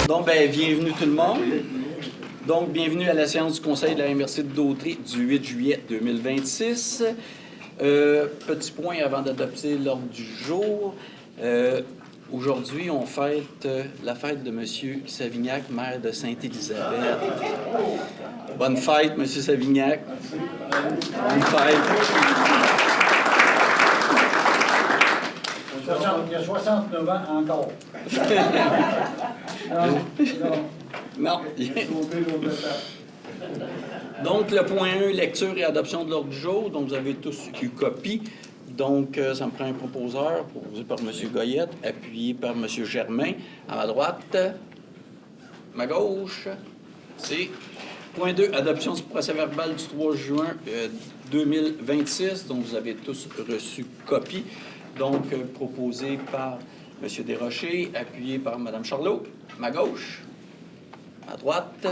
Donc, bienvenue tout le monde. Donc, bienvenue à la séance du Conseil de la MRC de Dautrey du 8 juillet 2026. Petit point avant d'adopter l'ordre du jour. Aujourd'hui, on fête la fête de M. Savignac, maire de Sainte-Élisabeth. Bonne fête, M. Savignac. Bonne fête. Il y a 69 ans encore. Non. Donc, le point 1, lecture et adoption de l'ordre du jour. Donc, vous avez tous eu copie. Donc, ça me prend un proposeur, proposé par M. Goyette, appuyé par M. Germain. À ma droite, ma gauche, c'est point 2, adoption du procès-verbal du 3 juin 2026. Donc, vous avez tous reçu copie. Donc, proposé par M. Desrochers, appuyé par Mme Charlot. Ma gauche, à droite.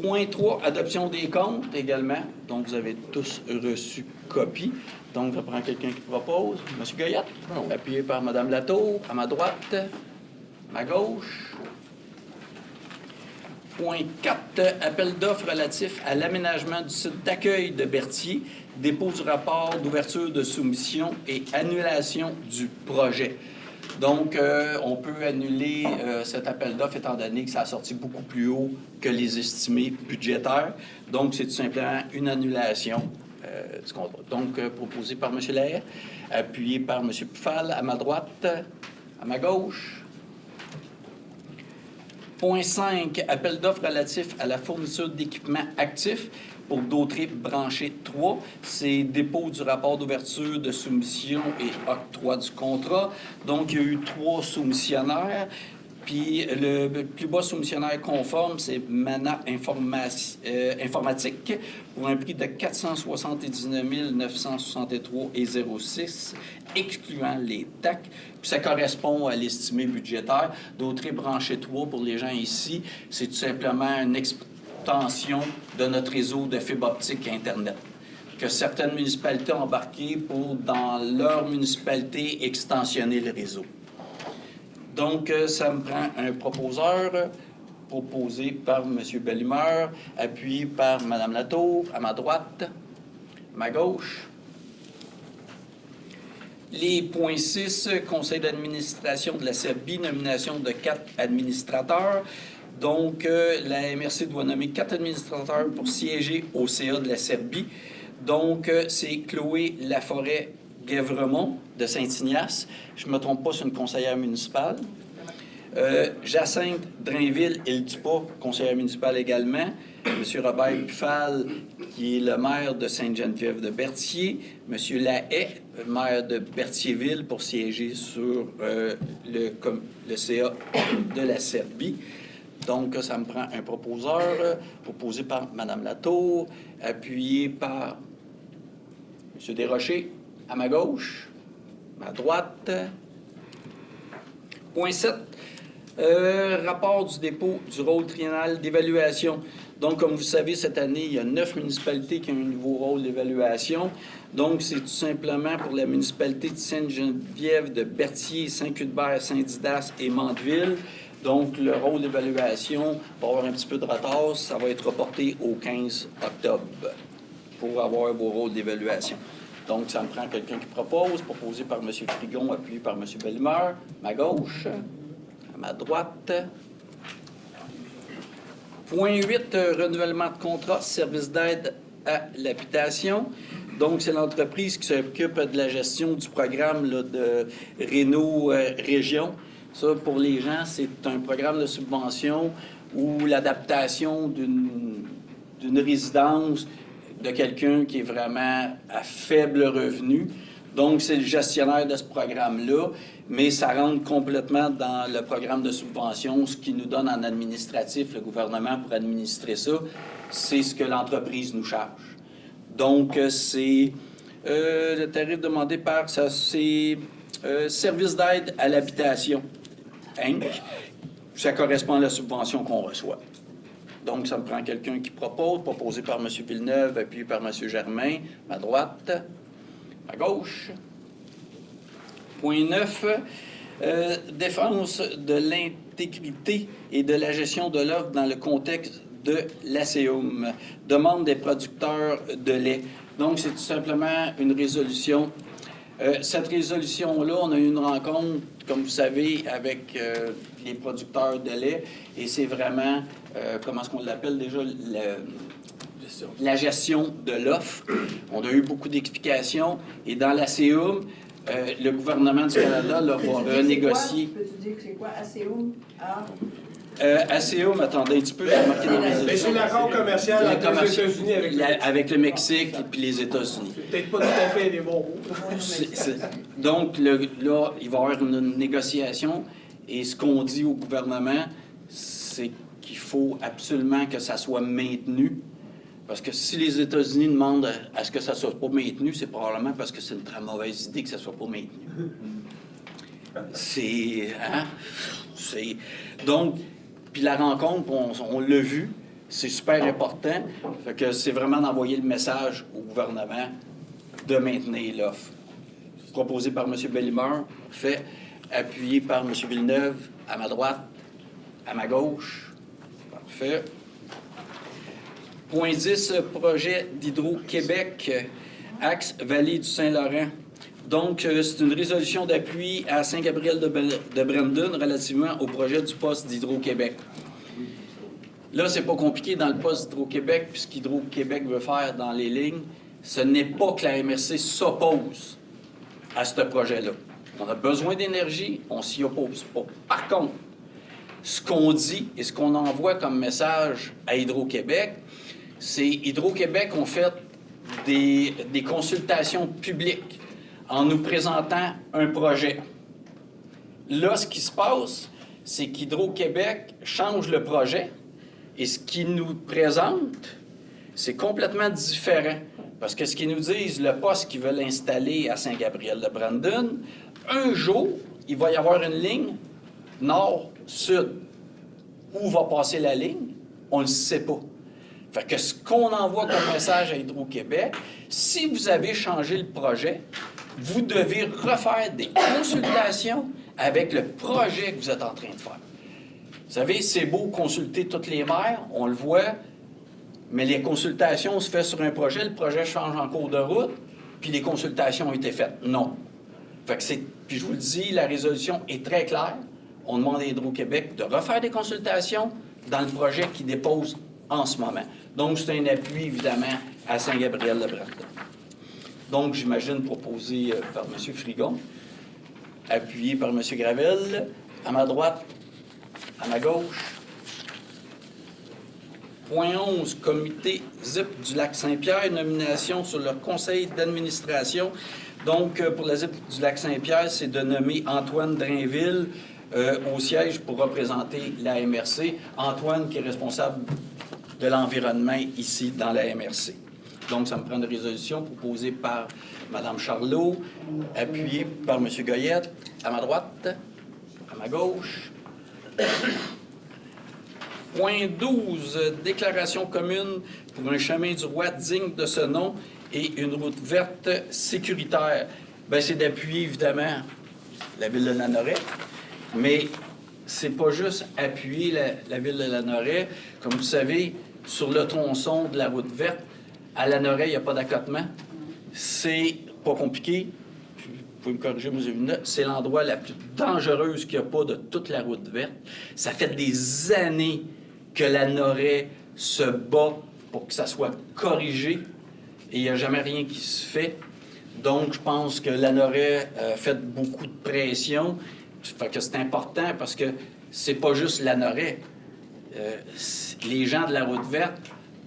Point 3, adoption des comptes également. Donc, vous avez tous reçu copie. Donc, je prends quelqu'un qui propose. M. Goyette, appuyé par Mme Latour. À ma droite, ma gauche. Point 4, appel d'offres relatif à l'aménagement du site d'accueil de Berthier, dépôt du rapport d'ouverture de soumission et annulation du projet. Donc, on peut annuler cet appel d'offres étant donné que ça a sorti beaucoup plus haut que les estimés budgétaires. Donc, c'est tout simplement une annulation du contrat. Donc, proposé par M. Lair, appuyé par M. Pfal à ma droite, à ma gauche. Point 5, appel d'offres relatif à la fourniture d'équipements actifs pour Dautrey branché 3. C'est dépôt du rapport d'ouverture de soumission et octroi du contrat. Donc, il y a eu 3 soumissionnaires. Puis, le plus bas soumissionnaire conforme, c'est Mana Informatique pour un prix de 479 963,06 excluant les TAC. Puis, ça correspond à l'estimé budgétaire. Dautrey branché 3, pour les gens ici, c'est tout simplement une extension de notre réseau de fibre optique Internet que certaines municipalités ont embarqué pour, dans leur municipalité, extensionner le réseau. Donc, ça me prend un proposeur proposé par M. Bellumeur, appuyé par Mme Latour, à ma droite, ma gauche. Les points 6, conseil d'administration de la Serbie, nomination de 4 administrateurs. Donc, la MRC doit nommer 4 administrateurs pour siéger au CA de la Serbie. Donc, c'est Chloé Laforêt-Guévremont de Saint-Ignace. Je ne me trompe pas, c'est une conseillère municipale. Jacinthe Drainville-Île-du-Pas, conseillère municipale également. M. Robert Pfal, qui est le maire de Sainte-Geneviève-de-Berthier. M. Lahaye, maire de Berthierville, pour siéger sur le CA de la Serbie. Donc, ça me prend un proposeur, proposé par Mme Latour, appuyé par M. Desrochers, à ma gauche, à ma droite. Point 7, rapport du dépôt du rôle triennal d'évaluation. Donc, comme vous savez, cette année, il y a 9 municipalités qui ont un nouveau rôle d'évaluation. Donc, c'est tout simplement pour la municipalité de Sainte-Geneviève, de Berthier, Saint-Cuthbert, Saint-Didas et Mandeville. Donc, le rôle d'évaluation va avoir un petit peu de retard. Ça va être reporté au 15 octobre pour avoir vos rôles d'évaluation. Donc, ça me prend quelqu'un qui propose, proposé par M. Frigon, appuyé par M. Bellumeur. Ma gauche, à ma droite. Point 8, renouvellement de contrat, service d'aide à l'habitation. Donc, c'est l'entreprise qui s'occupe de la gestion du programme là, de Réno Région. Ça, pour les gens, c'est un programme de subvention où l'adaptation d'une résidence de quelqu'un qui est vraiment à faible revenu. Donc, c'est le gestionnaire de ce programme-là, mais ça rentre complètement dans le programme de subvention, ce qui nous donne en administratif, le gouvernement, pour administrer ça, c'est ce que l'entreprise nous charge. Donc, c'est le tarif demandé par ça, c'est service d'aide à l'habitation, Inc. Ça correspond à la subvention qu'on reçoit. Donc, ça me prend quelqu'un qui propose, proposé par M. Villeneuve, appuyé par M. Germain, à droite, à gauche. Point 9, Défense de l'intégrité et de la gestion de l'offre dans le contexte de l'ACEUM. Demande des producteurs de lait. Donc, c'est tout simplement une résolution. Cette résolution-là, on a eu une rencontre, comme vous savez, avec les producteurs de lait, et c'est vraiment, comment est-ce qu'on l'appelle déjà, la gestion de l'offre. On a eu beaucoup d'explications, et dans l'ACEUM, le gouvernement du Canada là, va renégocier. Peux-tu dire que c'est quoi, ACEUM? ACEUM, attendez un petit peu, j'ai marqué dans mes Mais c'est l'accord commercial entre les États-Unis avec le Mexique et puis les États-Unis. C'est peut-être pas tout à fait les bons mots. Donc, là, il va y avoir une négociation, et ce qu'on dit au gouvernement, c'est qu'il faut absolument que ça soit maintenu. Parce que si les États-Unis demandent à ce que ça ne soit pas maintenu, c'est probablement parce que c'est une très mauvaise idée que ça ne soit pas maintenu. C'est... Hein? C'est... Donc, puis la rencontre, on l'a vu, c'est super important. Fait que c'est vraiment d'envoyer le message au gouvernement de maintenir l'offre. Proposé par M. Bellimeur, fait, appuyé par M. Villeneuve, à ma droite, à ma gauche. Parfait. Point 10, projet d'Hydro-Québec, axe Vallée du Saint-Laurent. Donc, c'est une résolution d'appui à Saint-Gabriel-de-Brandon relativement au projet du poste d'Hydro-Québec. Là, c'est pas compliqué dans le poste d'Hydro-Québec, puis ce qu'Hydro-Québec veut faire dans les lignes, ce n'est pas que la MRC s'oppose à ce projet-là. On a besoin d'énergie, on s'y oppose pas. Par contre, ce qu'on dit et ce qu'on envoie comme message à Hydro-Québec, c'est Hydro-Québec ont fait des consultations publiques en nous présentant un projet. Là, ce qui se passe, c'est qu'Hydro-Québec change le projet, et ce qu'ils nous présentent, c'est complètement différent. Parce que ce qu'ils nous disent, le poste qu'ils veulent installer à Saint-Gabriel-de-Brandon, un jour, il va y avoir une ligne nord-sud. Où va passer la ligne? On ne le sait pas. Fait que ce qu'on envoie comme message à Hydro-Québec, si vous avez changé le projet, vous devez refaire des consultations avec le projet que vous êtes en train de faire. Vous savez, c'est beau consulter toutes les maires, on le voit, mais les consultations se font sur un projet, le projet change en cours de route, puis les consultations ont été faites. Non. Fait que puis je vous le dis, la résolution est très claire. On demande à Hydro-Québec de refaire des consultations dans le projet qu'ils déposent en ce moment. Donc, c'est un appui, évidemment, à Saint-Gabriel-de-Brandon. Donc, j'imagine proposé par M. Frigon, appuyé par M. Gravel, à ma droite, à ma gauche. Point 11, comité ZIP du Lac-Saint-Pierre, nomination sur le conseil d'administration. Donc, pour la ZIP du Lac-Saint-Pierre, c'est de nommer Antoine Drainville au siège pour représenter la MRC. Antoine, qui est responsable de l'environnement ici dans la MRC. Donc, ça me prend une résolution proposée par Mme Charlot, appuyée par M. Goyette, à ma droite, à ma gauche. Point 12, déclaration commune pour un chemin du roi digne de ce nom et une route verte sécuritaire. Bien, c'est d'appuyer, évidemment, la ville de Lanoraie, mais c'est pas juste appuyer la ville de Lanoraie. Comme vous savez, sur le tronçon de la route verte, à Lanoraie, il n'y a pas d'accotement. C'est pas compliqué. Vous pouvez me corriger, M. Villeneuve. C'est l'endroit la plus dangereuse qu'il n'y a pas de toute la route verte. Ça fait des années que Lanoraie se bat pour que ça soit corrigé et il n'y a jamais rien qui se fait. Donc, je pense que Lanoraie fait beaucoup de pression. Fait que c'est important parce que c'est pas juste Lanoraie. Les gens de la route verte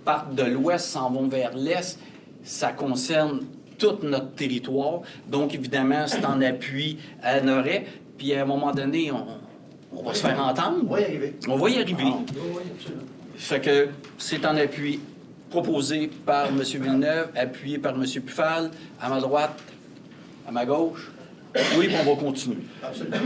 partent de l'ouest, s'en vont vers l'est. Ça concerne tout notre territoire. Donc, évidemment, c'est en appui à Lanoraie. Puis, à un moment donné, on va se faire entendre. On va y arriver. On va y arriver. Oui, absolument. Fait que c'est en appui proposé par M. Villeneuve, appuyé par M. Pufal, à ma droite, à ma gauche. Oui, puis on va continuer. Absolument.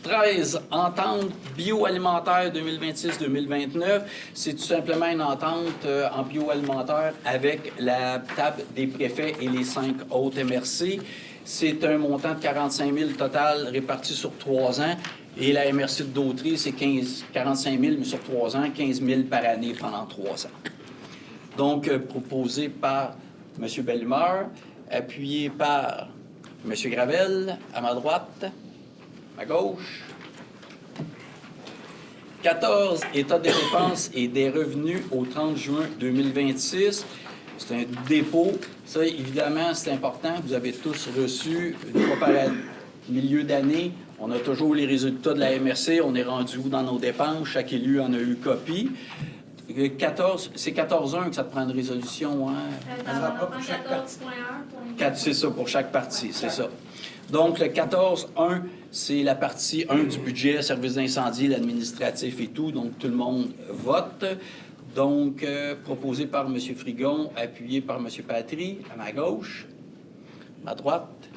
13, entente bioalimentaire 2026-2029. C'est tout simplement une entente en bioalimentaire avec la table des préfets et les 5 autres MRC. C'est un montant de 45 000 total réparti sur 3 ans. Et la MRC de Dautry, c'est 45 000, mais sur 3 ans, 15 000 par année pendant 3 ans. Donc, proposé par M. Bellumeur, appuyé par M. Gravel, à ma droite, à ma gauche. 14, état des dépenses et des revenus au 30 juin 2026. C'est un dépôt. Ça, évidemment, c'est important. Vous avez tous reçu, une fois par milieu d'année, on a toujours les résultats de la MRC. On est rendu où dans nos dépenses? Chaque élu en a eu copie. 14, c'est 14.1 que ça te prend une résolution, hein? Ça va prendre 14.1 C'est ça, pour chaque partie, c'est ça. Donc, le 14.1, c'est la partie 1 du budget, service d'incendie, l'administratif et tout. Donc, tout le monde vote. Donc, proposé par M. Frigon, appuyé par M. Patry, à ma gauche, à ma droite.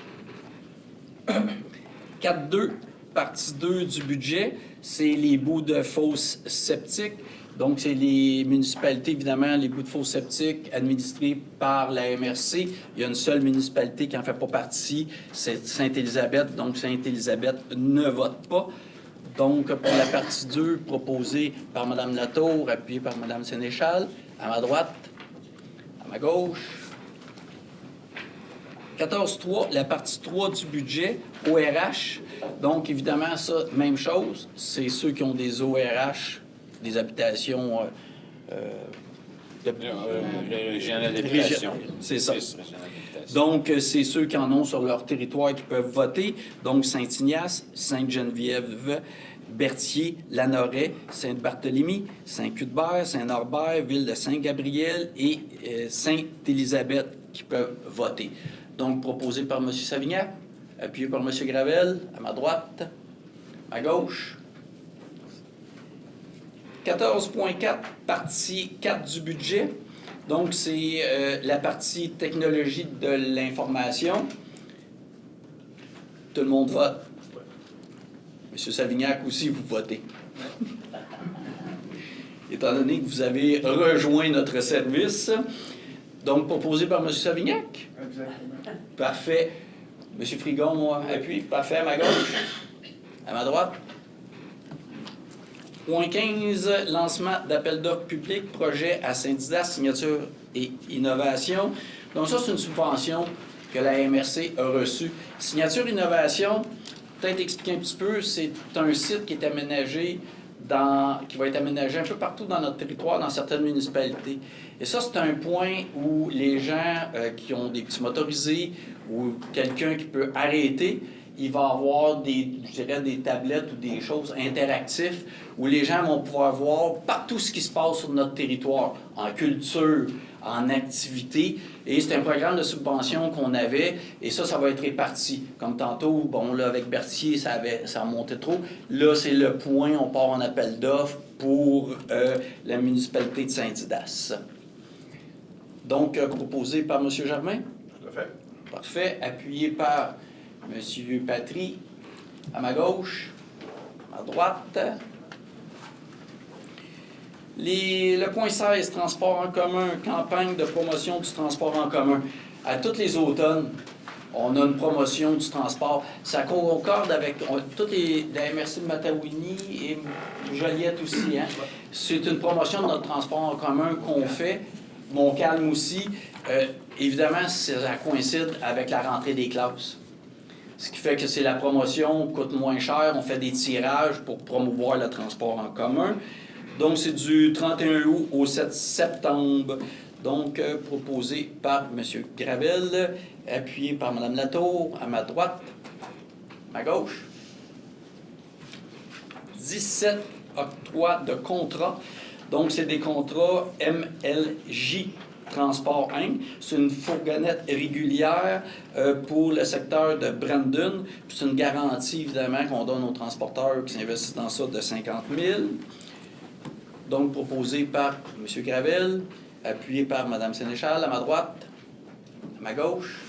4.2, partie 2 du budget, c'est les bouts de fosses septiques. Donc, c'est les municipalités, évidemment, les bouts de fosses septiques administrés par la MRC. Il y a une seule municipalité qui n'en fait pas partie, c'est Sainte-Élisabeth. Donc, Sainte-Élisabeth ne vote pas. Donc, pour la partie 2, proposée par Mme Latour, appuyée par Mme Sénéchal, à ma droite, à ma gauche. 14.3, la partie 3 du budget, ORH. Donc, évidemment, ça, même chose. C'est ceux qui ont des ORH, des habitations... régional d'habitation. C'est ça. Donc, c'est ceux qui en ont sur leur territoire qui peuvent voter. Donc, Saint-Ignace, Sainte-Geneviève, Berthier, Lanoret, Sainte-Barthélemy, Saint-Cuthbert, Saint-Norbert, Ville de Saint-Gabriel et Sainte-Élisabeth qui peuvent voter. Donc, proposé par M. Savignac, appuyé par M. Gravel, à ma droite, à gauche. 14.4, partie 4 du budget. Donc, c'est la partie technologie de l'information. Tout le monde vote. M. Savignac aussi, vous votez. Étant donné que vous avez rejoint notre service. Donc, proposé par M. Savignac. Exactement. Parfait. M. Frigon, appuie. Parfait, à ma gauche. À ma droite. Point 15, lancement d'appel d'offres public, projet à Saint-Didas, signature et innovation. Donc ça, c'est une subvention que la MRC a reçue. Signature innovation, peut-être expliquer un petit peu, c'est un site qui est aménagé qui va être aménagé un peu partout dans notre territoire, dans certaines municipalités. Et ça, c'est un point où les gens qui ont des petits motorisés ou quelqu'un qui peut arrêter, il va avoir des tablettes ou des choses interactives où les gens vont pouvoir voir partout ce qui se passe sur notre territoire, en culture, en activité. Et c'est un programme de subvention qu'on avait, et ça va être réparti. Comme tantôt, bon, là, avec Berthier, ça montait trop. Là, c'est le point, on part en appel d'offres pour la municipalité de Saint-Didas. Donc, proposé par M. Germain? Tout à fait. Parfait. Appuyé par M. Patry, à ma gauche, à ma droite. Le point 16, transport en commun, campagne de promotion du transport en commun. À tous les automnes, on a une promotion du transport. Ça concorde avec la MRC de Matawini et Joliette aussi. Hein? C'est une promotion de notre transport en commun qu'on fait. Montcalm aussi. Évidemment, ça coïncide avec la rentrée des classes. Ce qui fait que c'est la promotion, coûte moins cher. On fait des tirages pour promouvoir le transport en commun. Donc, c'est du 31 août au 7 septembre. Donc, proposé par M. Gravel, appuyé par Mme Latour, à ma droite, à ma gauche. 17 octroi de contrats. Donc, c'est des contrats MLJ Transport Inc. C'est une fourgonnette régulière pour le secteur de Brandon. C'est une garantie, évidemment, qu'on donne aux transporteurs qui s'investissent dans ça de 50 000. Donc, proposé par M. Gravel, appuyé par Mme Sénéchal, à ma droite, à ma gauche.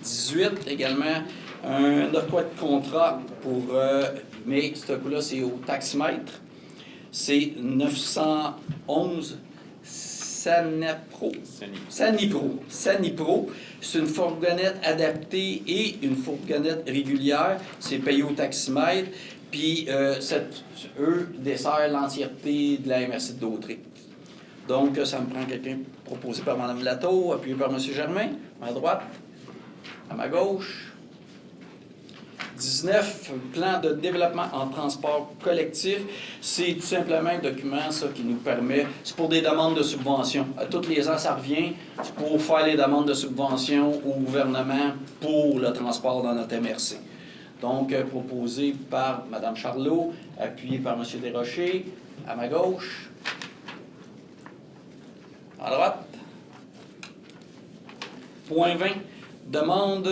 18, également, Un octroi de contrat pour, mais ce coup-là, c'est au taximètre. C'est 911 Sanipro. Sanipro. C'est une fourgonnette adaptée et une fourgonnette régulière. C'est payé au taximètre. Puis, eux desserrent l'entièreté de la MRC de Dautré. Donc, ça me prend quelqu'un proposé par Mme Latour, appuyé par M. Germain, à ma droite, à ma gauche. 19, plan de développement en transport collectif. C'est tout simplement un document, ça, qui nous permet... C'est pour des demandes de subvention. À tous les ans, ça revient. C'est pour faire les demandes de subvention au gouvernement pour le transport dans notre MRC. Donc, proposé par Mme Charlot, appuyé par M. Desrochers, à ma gauche. À droite. Point 20. Demande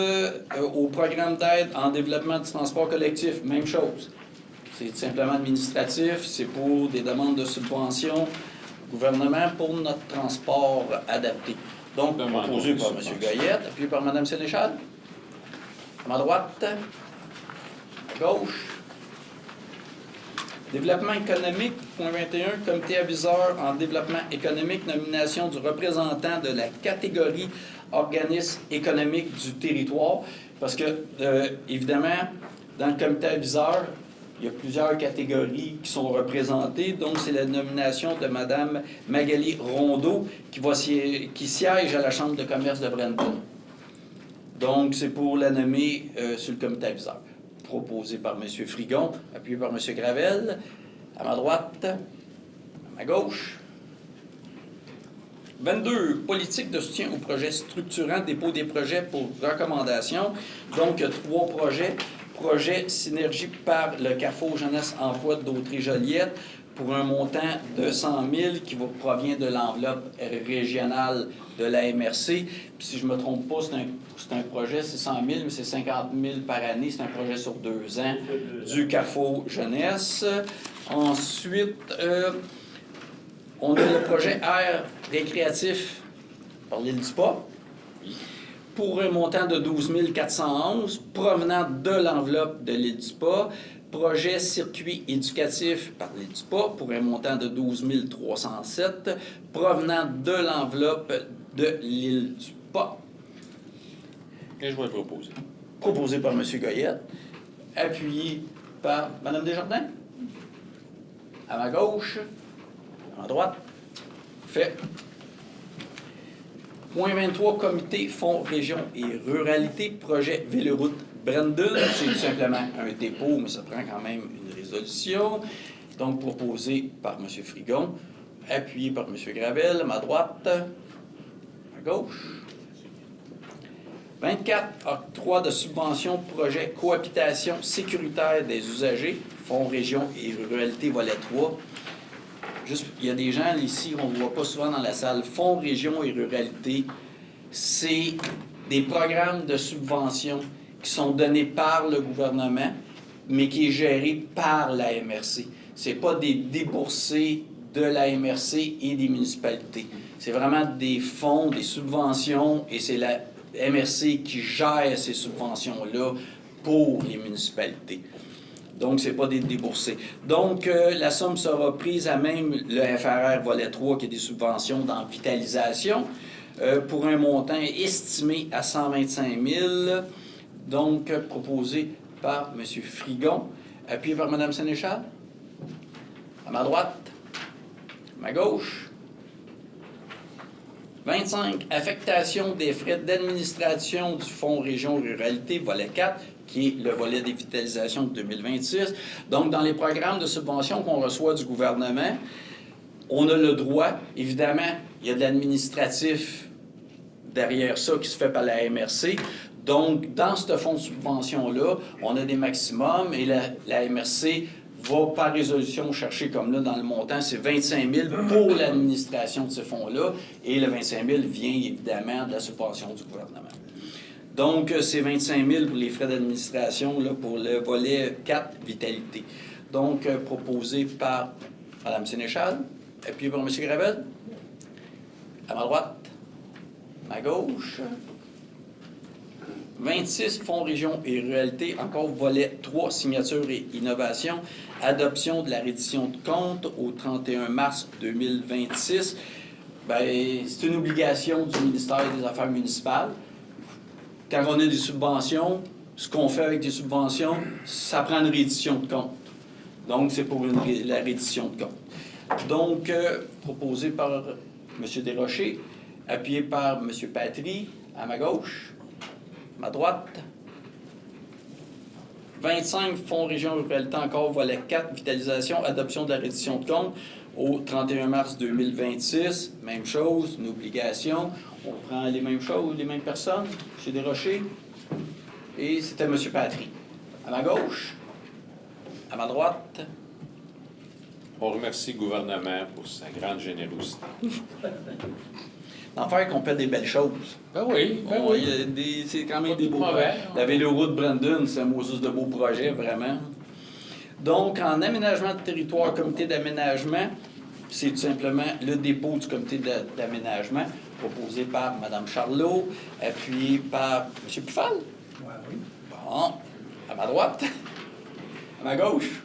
au programme d'aide en développement du transport collectif. Même chose. C'est simplement administratif. C'est pour des demandes de subvention au gouvernement pour notre transport adapté. Donc, proposé par M. Goyette, appuyé par Mme Sénéchal. À ma droite. À gauche. Développement économique, point 21, comité aviseur en développement économique, nomination du représentant de la catégorie organisme économique du territoire. Parce que, évidemment, dans le comité aviseur, il y a plusieurs catégories qui sont représentées. Donc, c'est la nomination de Mme Magali Rondeau qui siège à la Chambre de commerce de Brandon. Donc, c'est pour la nommer sur le comité aviseur. Proposé par M. Frigon, appuyé par M. Gravel, à ma droite, à ma gauche. 22, politique de soutien aux projets structurants, dépôt des projets pour recommandation. Donc, 3 projets. Projet Synergie par le Carrefour Jeunesse Emploi de Dautré-Joliette pour un montant de 100 000 qui provient de l'enveloppe régionale de la MRC. Puis si je ne me trompe pas, c'est un projet, c'est 100 000, mais c'est 50 000 par année. C'est un projet sur 2 ans du Carrefour Jeunesse. Ensuite, on a le projet Air récréatif par l'île du Spa pour un montant de 12 411 provenant de l'enveloppe de l'île du Spa. Projet circuit éducatif par l'île du Spa pour un montant de 12 307 provenant de l'enveloppe de l'île du Spa. Et je vais le proposer. Proposé par M. Goyette, appuyé par Mme Desjardins. À ma gauche, à ma droite. Fait. Point 23, comité Fonds, Région et Ruralité, projet Véloroute Brandon. C'est tout simplement un dépôt, mais ça prend quand même une résolution. Donc, proposé par M. Frigon, appuyé par M. Gravel, à ma droite, à gauche. 24, octroi de subvention, projet cohabitation sécuritaire des usagers, Fonds, Région et Ruralité, volet 3. Juste, il y a des gens ici, on ne voit pas souvent dans la salle. Fonds, Région et Ruralité, c'est des programmes de subvention qui sont donnés par le gouvernement, mais qui est géré par la MRC. Ce n'est pas des déboursés de la MRC et des municipalités. C'est vraiment des fonds, des subventions, et c'est la MRC qui gère ces subventions-là pour les municipalités. Donc, ce n'est pas des déboursés. Donc, la somme sera prise à même le FRR volet 3, qui est des subventions dans vitalisation, pour un montant estimé à 125 000, donc proposé par M. Frigon, appuyé par Mme Sénéchal. À ma droite, à ma gauche. 25, affectation des frais d'administration du Fonds Région Ruralité, volet 4, qui est le volet des vitalisations de 2026. Donc, dans les programmes de subvention qu'on reçoit du gouvernement, on a le droit, évidemment, il y a de l'administratif derrière ça qui se fait par la MRC. Donc, dans ce fonds de subvention-là, on a des maximums et la MRC va par résolution chercher, comme là, dans le montant, c'est 25 000 pour l'administration de ce fonds-là, et le 25 000 vient évidemment de la subvention du gouvernement. Donc, c'est 25 000 pour les frais d'administration là, pour le volet 4, vitalité. Donc, proposé par Mme Sénéchal, appuyé par M. Gravel. À ma droite, à ma gauche. 26, Fonds région et ruralité, encore volet 3, signature et innovation, adoption de la reddition de compte au 31 mars 2026. Bien, c'est une obligation du ministère des Affaires municipales. Quand on a des subventions, ce qu'on fait avec des subventions, ça prend une reddition de compte. Donc, c'est pour la reddition de compte. Donc, proposé par M. Desrochers, appuyé par M. Patry, à ma gauche, à ma droite. 25, Fonds région ruralité encore, volet 4, vitalisation, adoption de la reddition de compte au 31 mars 2026. Même chose, une obligation. On prend les mêmes choses, les mêmes personnes. M. Desrochers. Et c'était M. Patry. À ma gauche, à ma droite. On remercie le gouvernement pour sa grande générosité. L'enfer qu'on fait des belles choses. Ben oui, C'est quand même Pas des tout beaux mauvais. projets. La Véloroute Brandon, c'est un Moses de beaux projets, vraiment. Donc, en aménagement de territoire, comité d'aménagement, c'est tout simplement le dépôt du comité d'aménagement proposé par Mme Charlot, appuyé par M. Pufal. Ouais, oui. Bon, à ma droite, à ma gauche.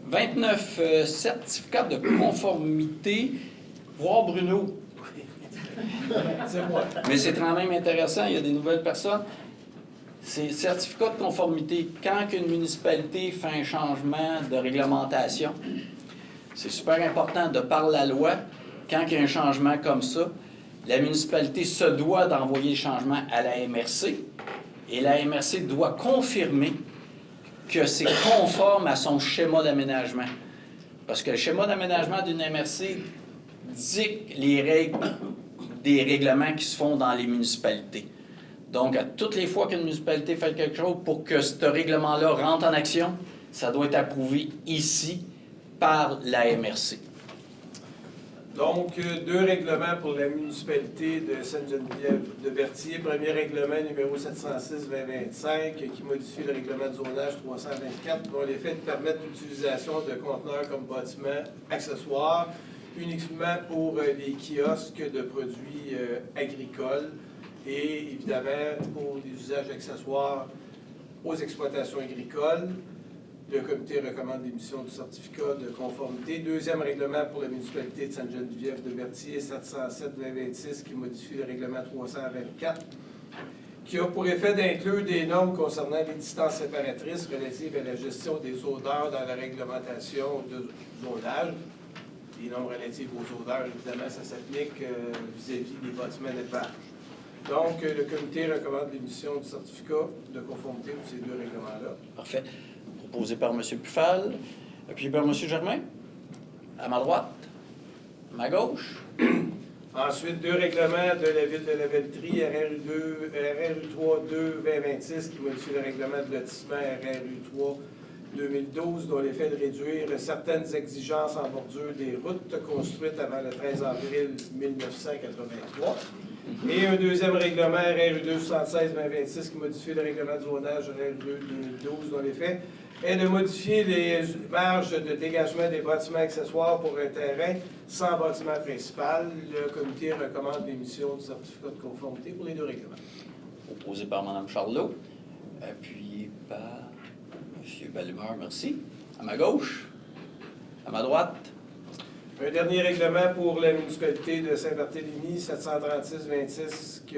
29 certificats de conformité. Voir Bruno. C'est moi. Mais c'est quand même intéressant, il y a des nouvelles personnes. C'est certificat de conformité. Quand une municipalité fait un changement de réglementation, c'est super important de par la loi, quand il y a un changement comme ça, la municipalité se doit d'envoyer le changement à la MRC et la MRC doit confirmer que c'est conforme à son schéma d'aménagement. Parce que le schéma d'aménagement d'une MRC dicte les règles des règlements qui se font dans les municipalités. Donc, à toutes les fois qu'une municipalité fait quelque chose, pour que ce règlement-là rentre en action, ça doit être approuvé ici par la MRC. Donc, 2 règlements pour la municipalité de Sainte-Geneviève-de-Berthier. Premier règlement numéro 706-2025 qui modifie le règlement de zonage 324 dont l'effet de permettre l'utilisation de conteneurs comme bâtiments accessoires uniquement pour les kiosques de produits agricoles et évidemment pour des usages accessoires aux exploitations agricoles. Le comité recommande l'émission du certificat de conformité. Deuxième règlement pour la municipalité de Sainte-Geneviève-de-Berthier, 707-2026, qui modifie le règlement 324, qui a pour effet d'inclure des normes concernant les distances séparatrices relatives à la gestion des odeurs dans la réglementation de zonage. Les normes relatives aux odeurs, évidemment, ça s'applique vis-à-vis des bâtiments d'élevage. Donc, le comité recommande l'émission du certificat de conformité pour ces 2 règlements-là. Parfait. Proposé par M. Pufal, appuyé par M. Germain. À ma droite, à ma gauche. Ensuite, 2 règlements de la ville de Lavellerie, RRU3-2-2026, qui modifie le règlement de lotissement RRU3-2012, dont l'effet de réduire certaines exigences en bordure des routes construites avant le 13 avril 1983. Et un deuxième règlement, RRU276-2026, qui modifie le règlement de zonage RRU2012, dont l'effet est de modifier les marges de dégagement des bâtiments accessoires pour un terrain sans bâtiment principal. Le comité recommande l'émission du certificat de conformité pour les 2 règlements. Proposé par Mme Charlot, appuyé par M. Ballumeur, merci. À ma gauche, à ma droite. Un dernier règlement pour la municipalité de Saint-Barthélemy, 736-26, qui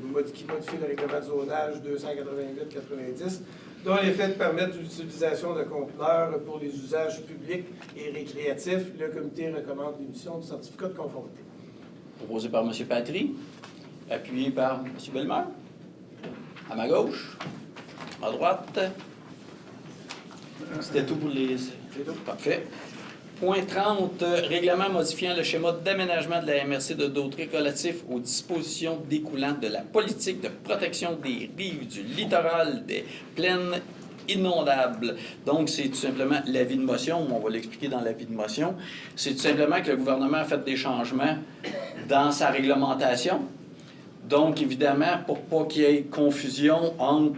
modifie le règlement de zonage 288-90, dont l'effet de permettre l'utilisation de conteneurs pour les usages publics et récréatifs. Le comité recommande l'émission du certificat de conformité. Proposé par M. Patry, appuyé par M. Bellemare. À ma gauche, à ma droite. C'était tout pour les... C'est tout. Parfait. Point 30, règlement modifiant le schéma d'aménagement de la MRC de Dautrey relatif aux dispositions découlant de la politique de protection des rives du littoral des plaines inondables. Donc, c'est tout simplement l'avis de motion. On va l'expliquer dans l'avis de motion. C'est tout simplement que le gouvernement a fait des changements dans sa réglementation. Donc, évidemment, pour pas qu'il y ait confusion entre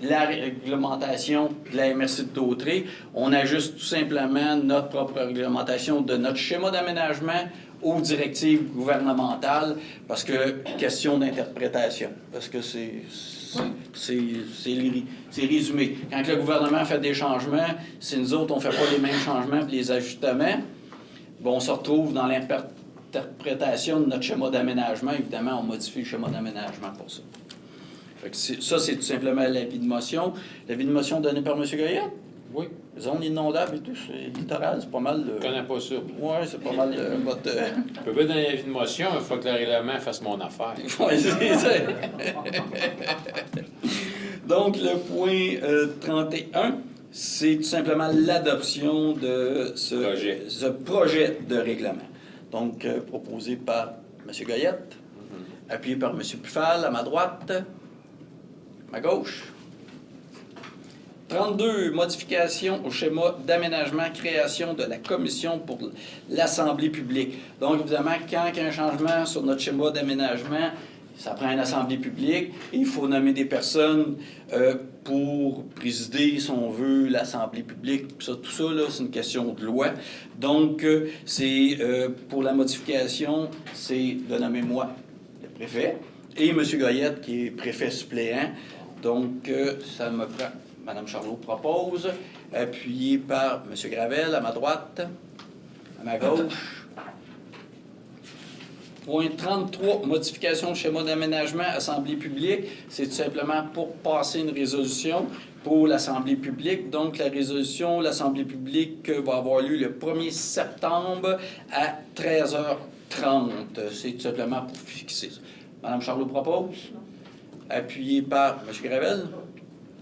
la réglementation de la MRC de Dautrey, on ajuste tout simplement notre propre réglementation de notre schéma d'aménagement aux directives gouvernementales, parce que question d'interprétation, parce que c'est résumé. Quand le gouvernement fait des changements, si nous autres, on ne fait pas les mêmes changements et les ajustements, bon, on se retrouve dans l'interprétation de notre schéma d'aménagement. Évidemment, on modifie le schéma d'aménagement pour ça. Fait que ça, c'est tout simplement l'avis de motion. L'avis de motion donné par M. Goyette? Oui. Zone inondable et tout, c'est littoral, c'est pas mal de... Je connais pas ça. Oui, c'est pas mal de votre... Je peux pas donner l'avis de motion, il faut que le règlement fasse mon affaire. Oui, c'est ça. Donc, le point 31, c'est tout simplement l'adoption de ce projet de règlement. Donc, proposé par M. Goyette, appuyé par M. Pufal à ma droite, à ma gauche. 32, modification au schéma d'aménagement, création de la commission pour l'Assemblée publique. Donc, évidemment, quand il y a un changement sur notre schéma d'aménagement, ça prend une assemblée publique et il faut nommer des personnes pour présider, si on veut, l'assemblée publique. Ça, tout ça, là, c'est une question de loi. Donc, c'est pour la modification, c'est de nommer moi, le préfet, et M. Goyette, qui est préfet suppléant. Donc, ça me prend... Mme Charlot propose, appuyé par M. Gravel à ma droite, à ma gauche. Point 33, modification au schéma d'aménagement, Assemblée publique. C'est tout simplement pour passer une résolution pour l'Assemblée publique. Donc, la résolution, l'Assemblée publique va avoir lieu le 1er septembre à 13h30. C'est tout simplement pour fixer ça. Mme Charlot propose, appuyé par M. Gravel.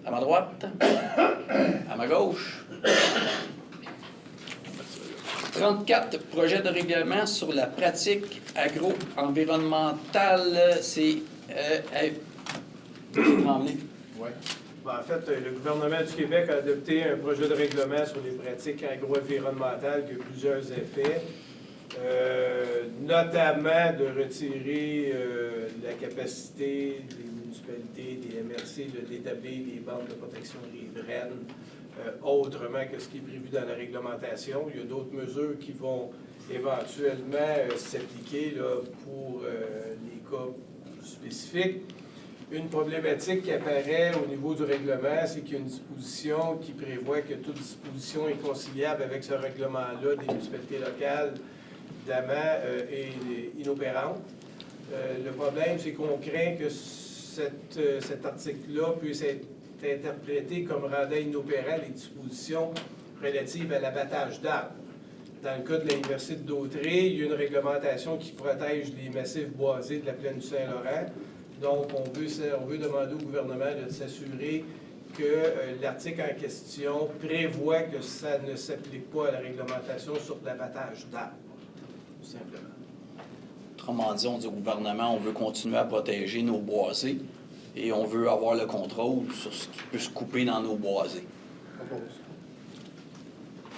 À ma droite, à ma gauche. 34, projet de règlement sur la pratique agro-environnementale. C'est... Oui. En fait, le gouvernement du Québec a adopté un projet de règlement sur les pratiques agro-environnementales qui a plusieurs effets, notamment de retirer la capacité des municipalités, des MRC, d'établir des bandes de protection riveraines autrement que ce qui est prévu dans la réglementation. Il y a d'autres mesures qui vont éventuellement s'appliquer pour les cas spécifiques. Une problématique qui apparaît au niveau du règlement, c'est qu'il y a une disposition qui prévoit que toute disposition inconciliable avec ce règlement-là des municipalités locales, évidemment, est inopérante. Le problème, c'est qu'on craint que cet article-là puisse être interprété comme rendant inopérant les dispositions relatives à l'abattage d'arbres. Dans le cas de l'Université de Dautrey, il y a une réglementation qui protège les massifs boisés de la plaine du Saint-Laurent. Donc, on veut demander au gouvernement de s'assurer que l'article en question prévoit que ça ne s'applique pas à la réglementation sur l'abattage d'arbres, tout simplement. Autrement dit, on dit au gouvernement, on veut continuer à protéger nos boisés et on veut avoir le contrôle sur ce qui peut se couper dans nos boisés.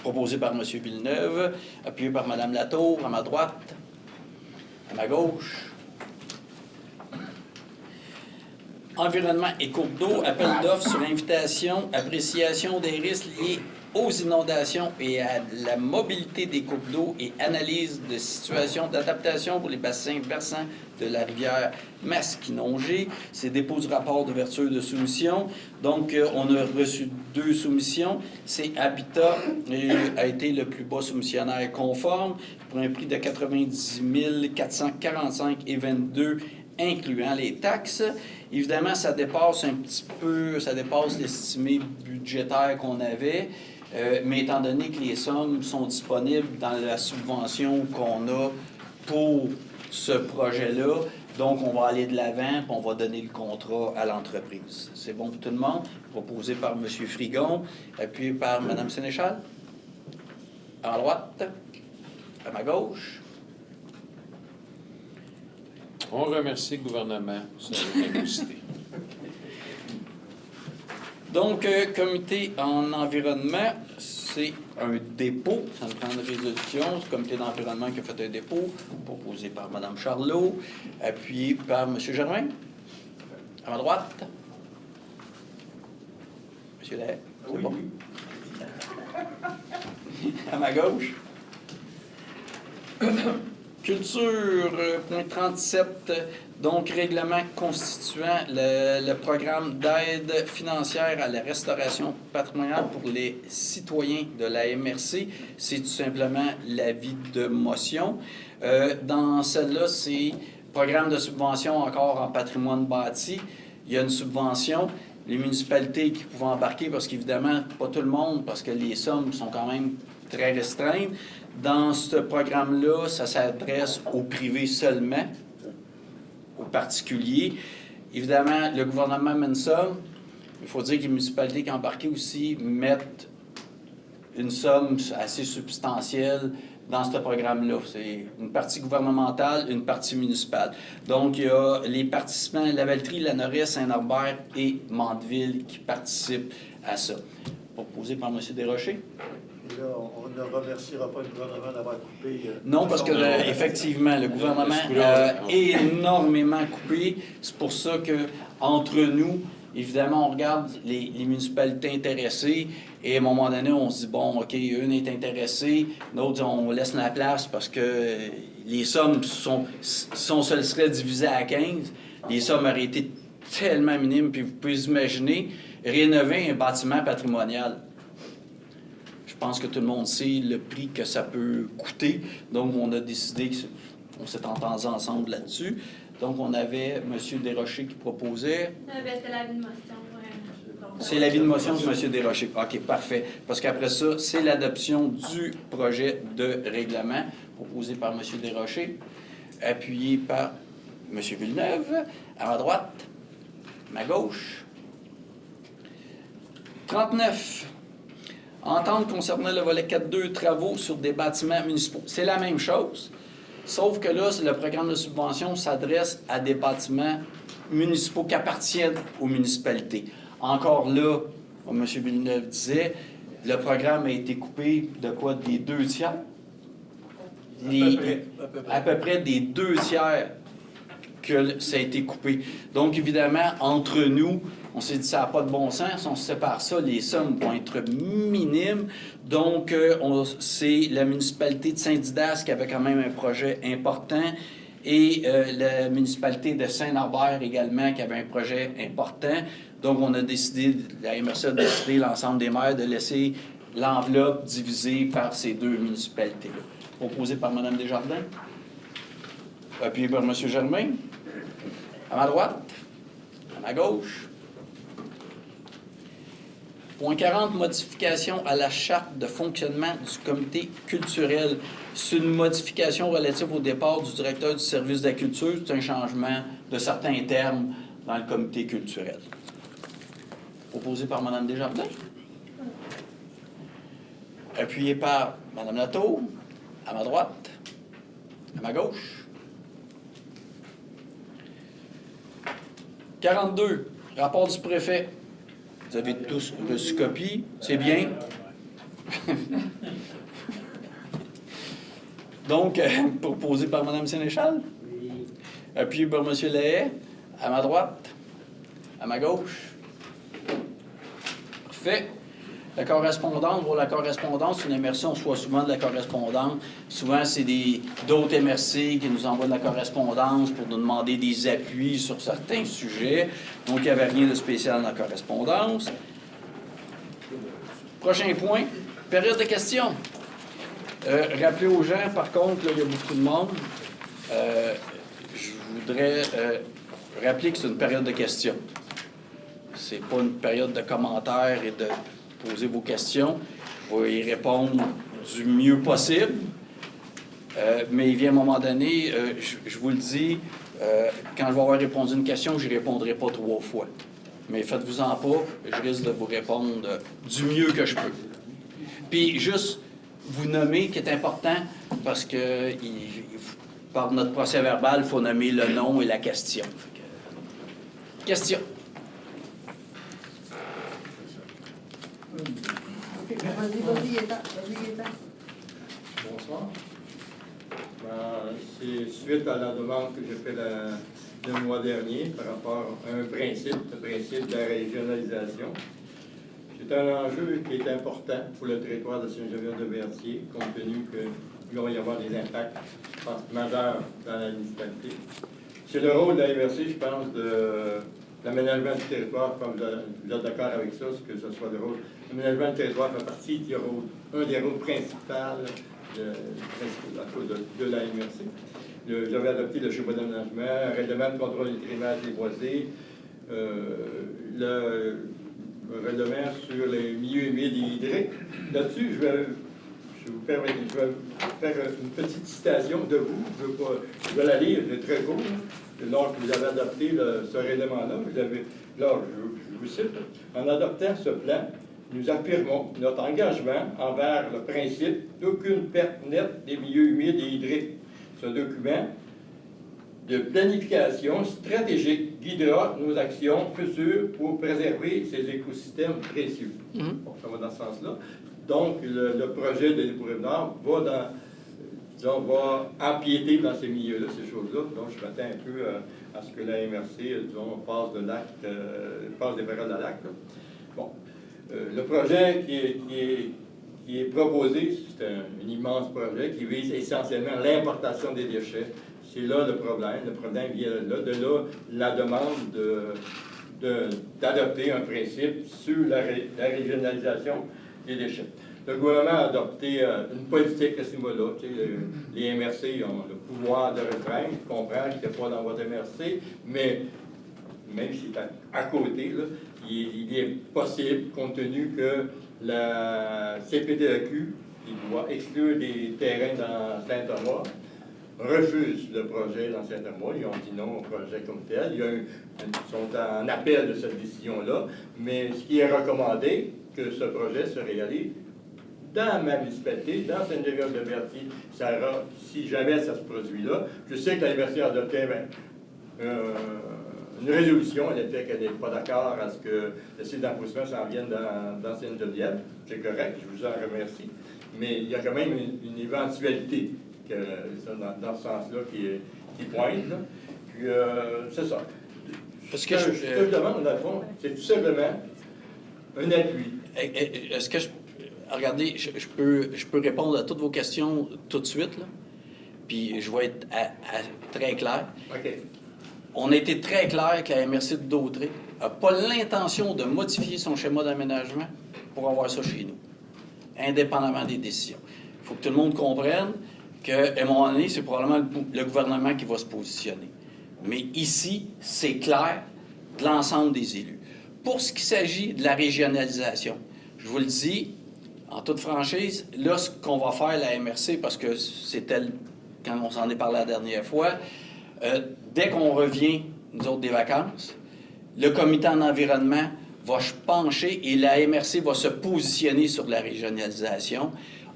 Proposé par M. Villeneuve, appuyé par Mme Latour, à ma droite, à ma gauche. Environnement et cours d'eau, appel d'offres sur invitation, appréciation des risques liés aux inondations et à la mobilité des cours d'eau et analyse de situations d'adaptation pour les bassins versants de la rivière Masquinongé. C'est dépôt du rapport d'ouverture de soumission. Donc, on a reçu 2 soumissions. C'est Habitat a été le plus bas soumissionnaire conforme pour un prix de 90 445,22 incluant les taxes. Évidemment, ça dépasse un petit peu, ça dépasse l'estimé budgétaire qu'on avait, mais étant donné que les sommes sont disponibles dans la subvention qu'on a pour ce projet-là, donc on va aller de l'avant et on va donner le contrat à l'entreprise. C'est bon pour tout le monde? Proposé par M. Frigon, appuyé par Mme Sénéchal. À ma droite, à ma gauche. On remercie le gouvernement pour sa générosité. Donc, comité en environnement, c'est un dépôt. Ça me prend une résolution. C'est le comité d'environnement qui a fait un dépôt, proposé par Mme Charlot, appuyé par M. Germain. À ma droite. M. Lahaye. C'est bon. À ma gauche. Culture, point 37, donc règlement constituant le programme d'aide financière à la restauration patrimoniale pour les citoyens de la MRC. C'est tout simplement l'avis de motion. Dans celle-là, c'est programme de subvention encore en patrimoine bâti. Il y a une subvention. Les municipalités qui pouvaient embarquer, parce qu'évidemment, pas tout le monde, parce que les sommes sont quand même très restreintes. Dans ce programme-là, ça s'adresse aux privés seulement, aux particuliers. Évidemment, le gouvernement mène ça. Il faut dire que les municipalités qui ont embarqué aussi mettent une somme assez substantielle dans ce programme-là. C'est une partie gouvernementale, une partie municipale. Donc, il y a les participants, Lavaltrie, La Noris, Saint-Norbert et Mandeville qui participent à ça. Proposé par M. Desrochers. Et là, on ne remerciera pas le gouvernement d'avoir coupé. Non, parce que effectivement, le gouvernement a énormément coupé. C'est pour ça que entre nous, évidemment, on regarde les municipalités intéressées et à un moment donné, on se dit, bon, OK, une est intéressée, d'autres, on laisse la place parce que les sommes sont, si on se le serait divisé à 15, les sommes auraient été tellement minimes. Puis vous pouvez imaginer, rénover un bâtiment patrimonial. Je pense que tout le monde sait le prix que ça peut coûter. Donc, on a décidé, on s'est entendu ensemble là-dessus. Donc, on avait M. Desrochers qui proposait. C'est l'avis de motion. C'est l'avis de motion de M. Desrochers. OK, parfait. Parce qu'après ça, c'est l'adoption du projet de règlement proposé par M. Desrochers, appuyé par M. Villeneuve, à ma droite, à ma gauche. 39. Entente concernant le volet 4.2, travaux sur des bâtiments municipaux. C'est la même chose, sauf que là, le programme de subvention s'adresse à des bâtiments municipaux qui appartiennent aux municipalités. Encore là, comme M. Villeneuve disait, le programme a été coupé de quoi? Des 2 tiers? À peu près des 2 tiers que ça a été coupé. Donc, évidemment, entre nous, on s'est dit ça n'a pas de bon sens. Si on se sépare ça, les sommes vont être minimes. Donc, c'est la municipalité de Saint-Didas qui avait quand même un projet important et la municipalité de Saint-Norbert également qui avait un projet important. Donc, on a décidé, la MRC a décidé, l'ensemble des maires, de laisser l'enveloppe divisée par ces 2 municipalités-là. Proposé par Mme Desjardins. Appuyé par M. Germain. À ma droite. À ma gauche. Point 40, modification à la charte de fonctionnement du comité culturel. C'est une modification relative au départ du directeur du service de la culture. C'est un changement de certains termes dans le comité culturel. Proposé par Mme Desjardins. Appuyé par Mme Latour. À ma droite. À ma gauche. 42, rapport du préfet. Vous avez tous reçu copie, c'est bien. Donc, proposé par Mme Sénéchal. Appuyé par M. Lahaye. À ma droite. À ma gauche. Parfait. La correspondance, pour la correspondance, une MRC, on reçoit souvent de la correspondance. Souvent, c'est d'autres MRC qui nous envoient de la correspondance pour nous demander des appuis sur certains sujets. Donc, il n'y avait rien de spécial dans la correspondance. Prochain point, période de questions. Rappelez aux gens, par contre, là, il y a beaucoup de monde. Je voudrais rappeler que c'est une période de questions. C'est pas une période de commentaires et de poser vos questions. Je vais y répondre du mieux possible. Mais il vient un moment donné, je vous le dis, quand je vais avoir répondu une question, je n'y répondrai pas 3 fois. Mais faites-vous-en pas, je risque de vous répondre du mieux que je peux. Puis juste vous nommer, qui est important, parce que par notre procès verbal, il faut nommer le nom et la question. Question. Vas-y, Gaétan. Bonsoir. C'est suite à la demande que j'ai faite le mois dernier par rapport à un principe, le principe de la régionalisation. C'est un enjeu qui est important pour le territoire de Saint-Geneviève-de-Berthier, compte tenu que il va y avoir des impacts, je pense, majeurs dans la municipalité. C'est le rôle de la MRC, je pense, de l'aménagement du territoire, comme vous êtes d'accord avec ça, que ce soit le rôle. L'aménagement du territoire fait partie du rôle, un des rôles principaux de la MRC. J'avais adopté le schéma d'aménagement, un règlement de contrôle du trimestre des boisés, le règlement sur les milieux humides et hydriques. Là-dessus, je vais vous permettre, je vais faire une petite citation de vous. Je vais la lire, c'est très court. Lors que vous avez adopté ce règlement-là, je vous cite, en adoptant ce plan, nous affirmons notre engagement envers le principe d'aucune perte nette des milieux humides et hydriques. Ce document de planification stratégique guidera nos actions futures pour préserver ces écosystèmes précieux. Bon, ça va dans ce sens-là. Donc, le projet de l'Épouré Nord va empiéter dans ces milieux-là, ces choses-là. Donc, je m'attends un peu à ce que la MRC, passe de l'acte, passe des paroles à l'acte. Bon. Le projet qui est proposé, c'est un immense projet qui vise essentiellement l'importation des déchets. C'est là le problème. Le problème vient de là la demande d'adopter un principe sur la régionalisation des déchets. Le gouvernement a adopté une politique à ce niveau-là. Les MRC ont le pouvoir de restreindre. Je comprends que ce n'est pas dans votre MRC, mais même si c'est à côté, là, il est possible, compte tenu que la CPTEQ, qui doit exclure des terrains dans Saint-Thomas, refuse le projet dans Saint-Thomas. Ils ont dit non au projet comme tel. Ils sont en appel de cette décision-là. Mais ce qui est recommandé, que ce projet se réalise dans ma municipalité, dans Sainte-Geneviève-de-Berthier, si jamais ça se produit là. Je sais que la MRC a adopté une résolution, elle était qu'elle n'est pas d'accord à ce que le site d'emboussement s'en vienne dans Sainte-Geneviève. C'est correct, je vous en remercie. Mais il y a quand même une éventualité dans ce sens-là qui pointe. Là. Puis, c'est ça. Ce que je demande, dans le fond, c'est tout simplement un appui. Est-ce que regardez, je peux répondre à toutes vos questions tout de suite, là. Puis je vais être très clair. OK. On a été très clair que la MRC de Dautré n'a pas l'intention de modifier son schéma d'aménagement pour avoir ça chez nous, indépendamment des décisions. Il faut que tout le monde comprenne qu'à un moment donné, c'est probablement le gouvernement qui va se positionner. Mais ici, c'est clair de l'ensemble des élus. Pour ce qui s'agit de la régionalisation, je vous le dis, en toute franchise, là, ce qu'on va faire, la MRC, parce que c'était quand on s'en est parlé la dernière fois, dès qu'on revient, nous autres, des vacances, le comité en environnement va se pencher et la MRC va se positionner sur la régionalisation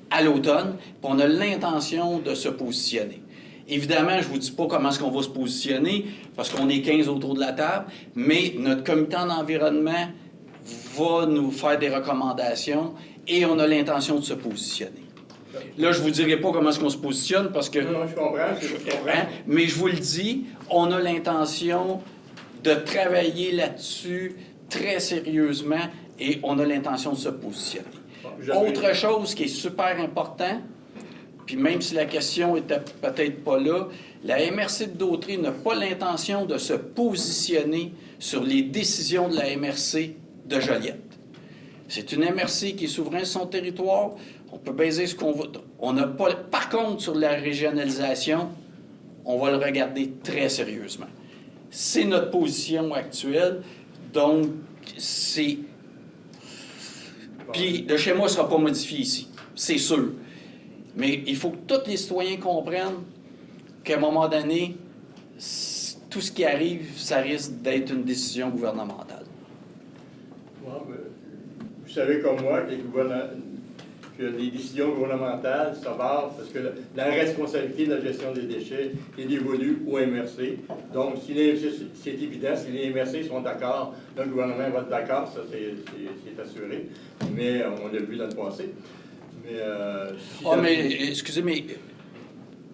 à l'automne, puis on a l'intention de se positionner. Évidemment, je ne vous dis pas comment est-ce qu'on va se positionner, parce qu'on est 15 autour de la table, mais notre comité en environnement va nous faire des recommandations et on a l'intention de se positionner. Là, je ne vous dirai pas comment est-ce qu'on se positionne, parce que... Non, je comprends. Mais je vous le dis, on a l'intention de travailler là-dessus très sérieusement et on a l'intention de se positionner. Autre chose qui est super important, puis même si la question était peut-être pas là, la MRC de Dautré n'a pas l'intention de se positionner sur les décisions de la MRC de Joliette. C'est une MRC qui est souveraine sur son territoire. On peut baiser ce qu'on veut. On n'a pas. Par contre, sur la régionalisation, on va le regarder très sérieusement. C'est notre position actuelle. Donc, c'est. Puis, le schéma ne sera pas modifié ici. C'est sûr. Mais il faut que tous les citoyens comprennent qu'à un moment donné, tout ce qui arrive, ça risque d'être une décision gouvernementale. Vous savez comme moi que les décisions gouvernementales se basent parce que la responsabilité de la gestion des déchets est dévolue au MRC. Donc, c'est évident, si les MRC sont d'accord, le gouvernement va être d'accord, ça c'est assuré. Mais on l'a vu dans le passé. Mais, mais excusez, mais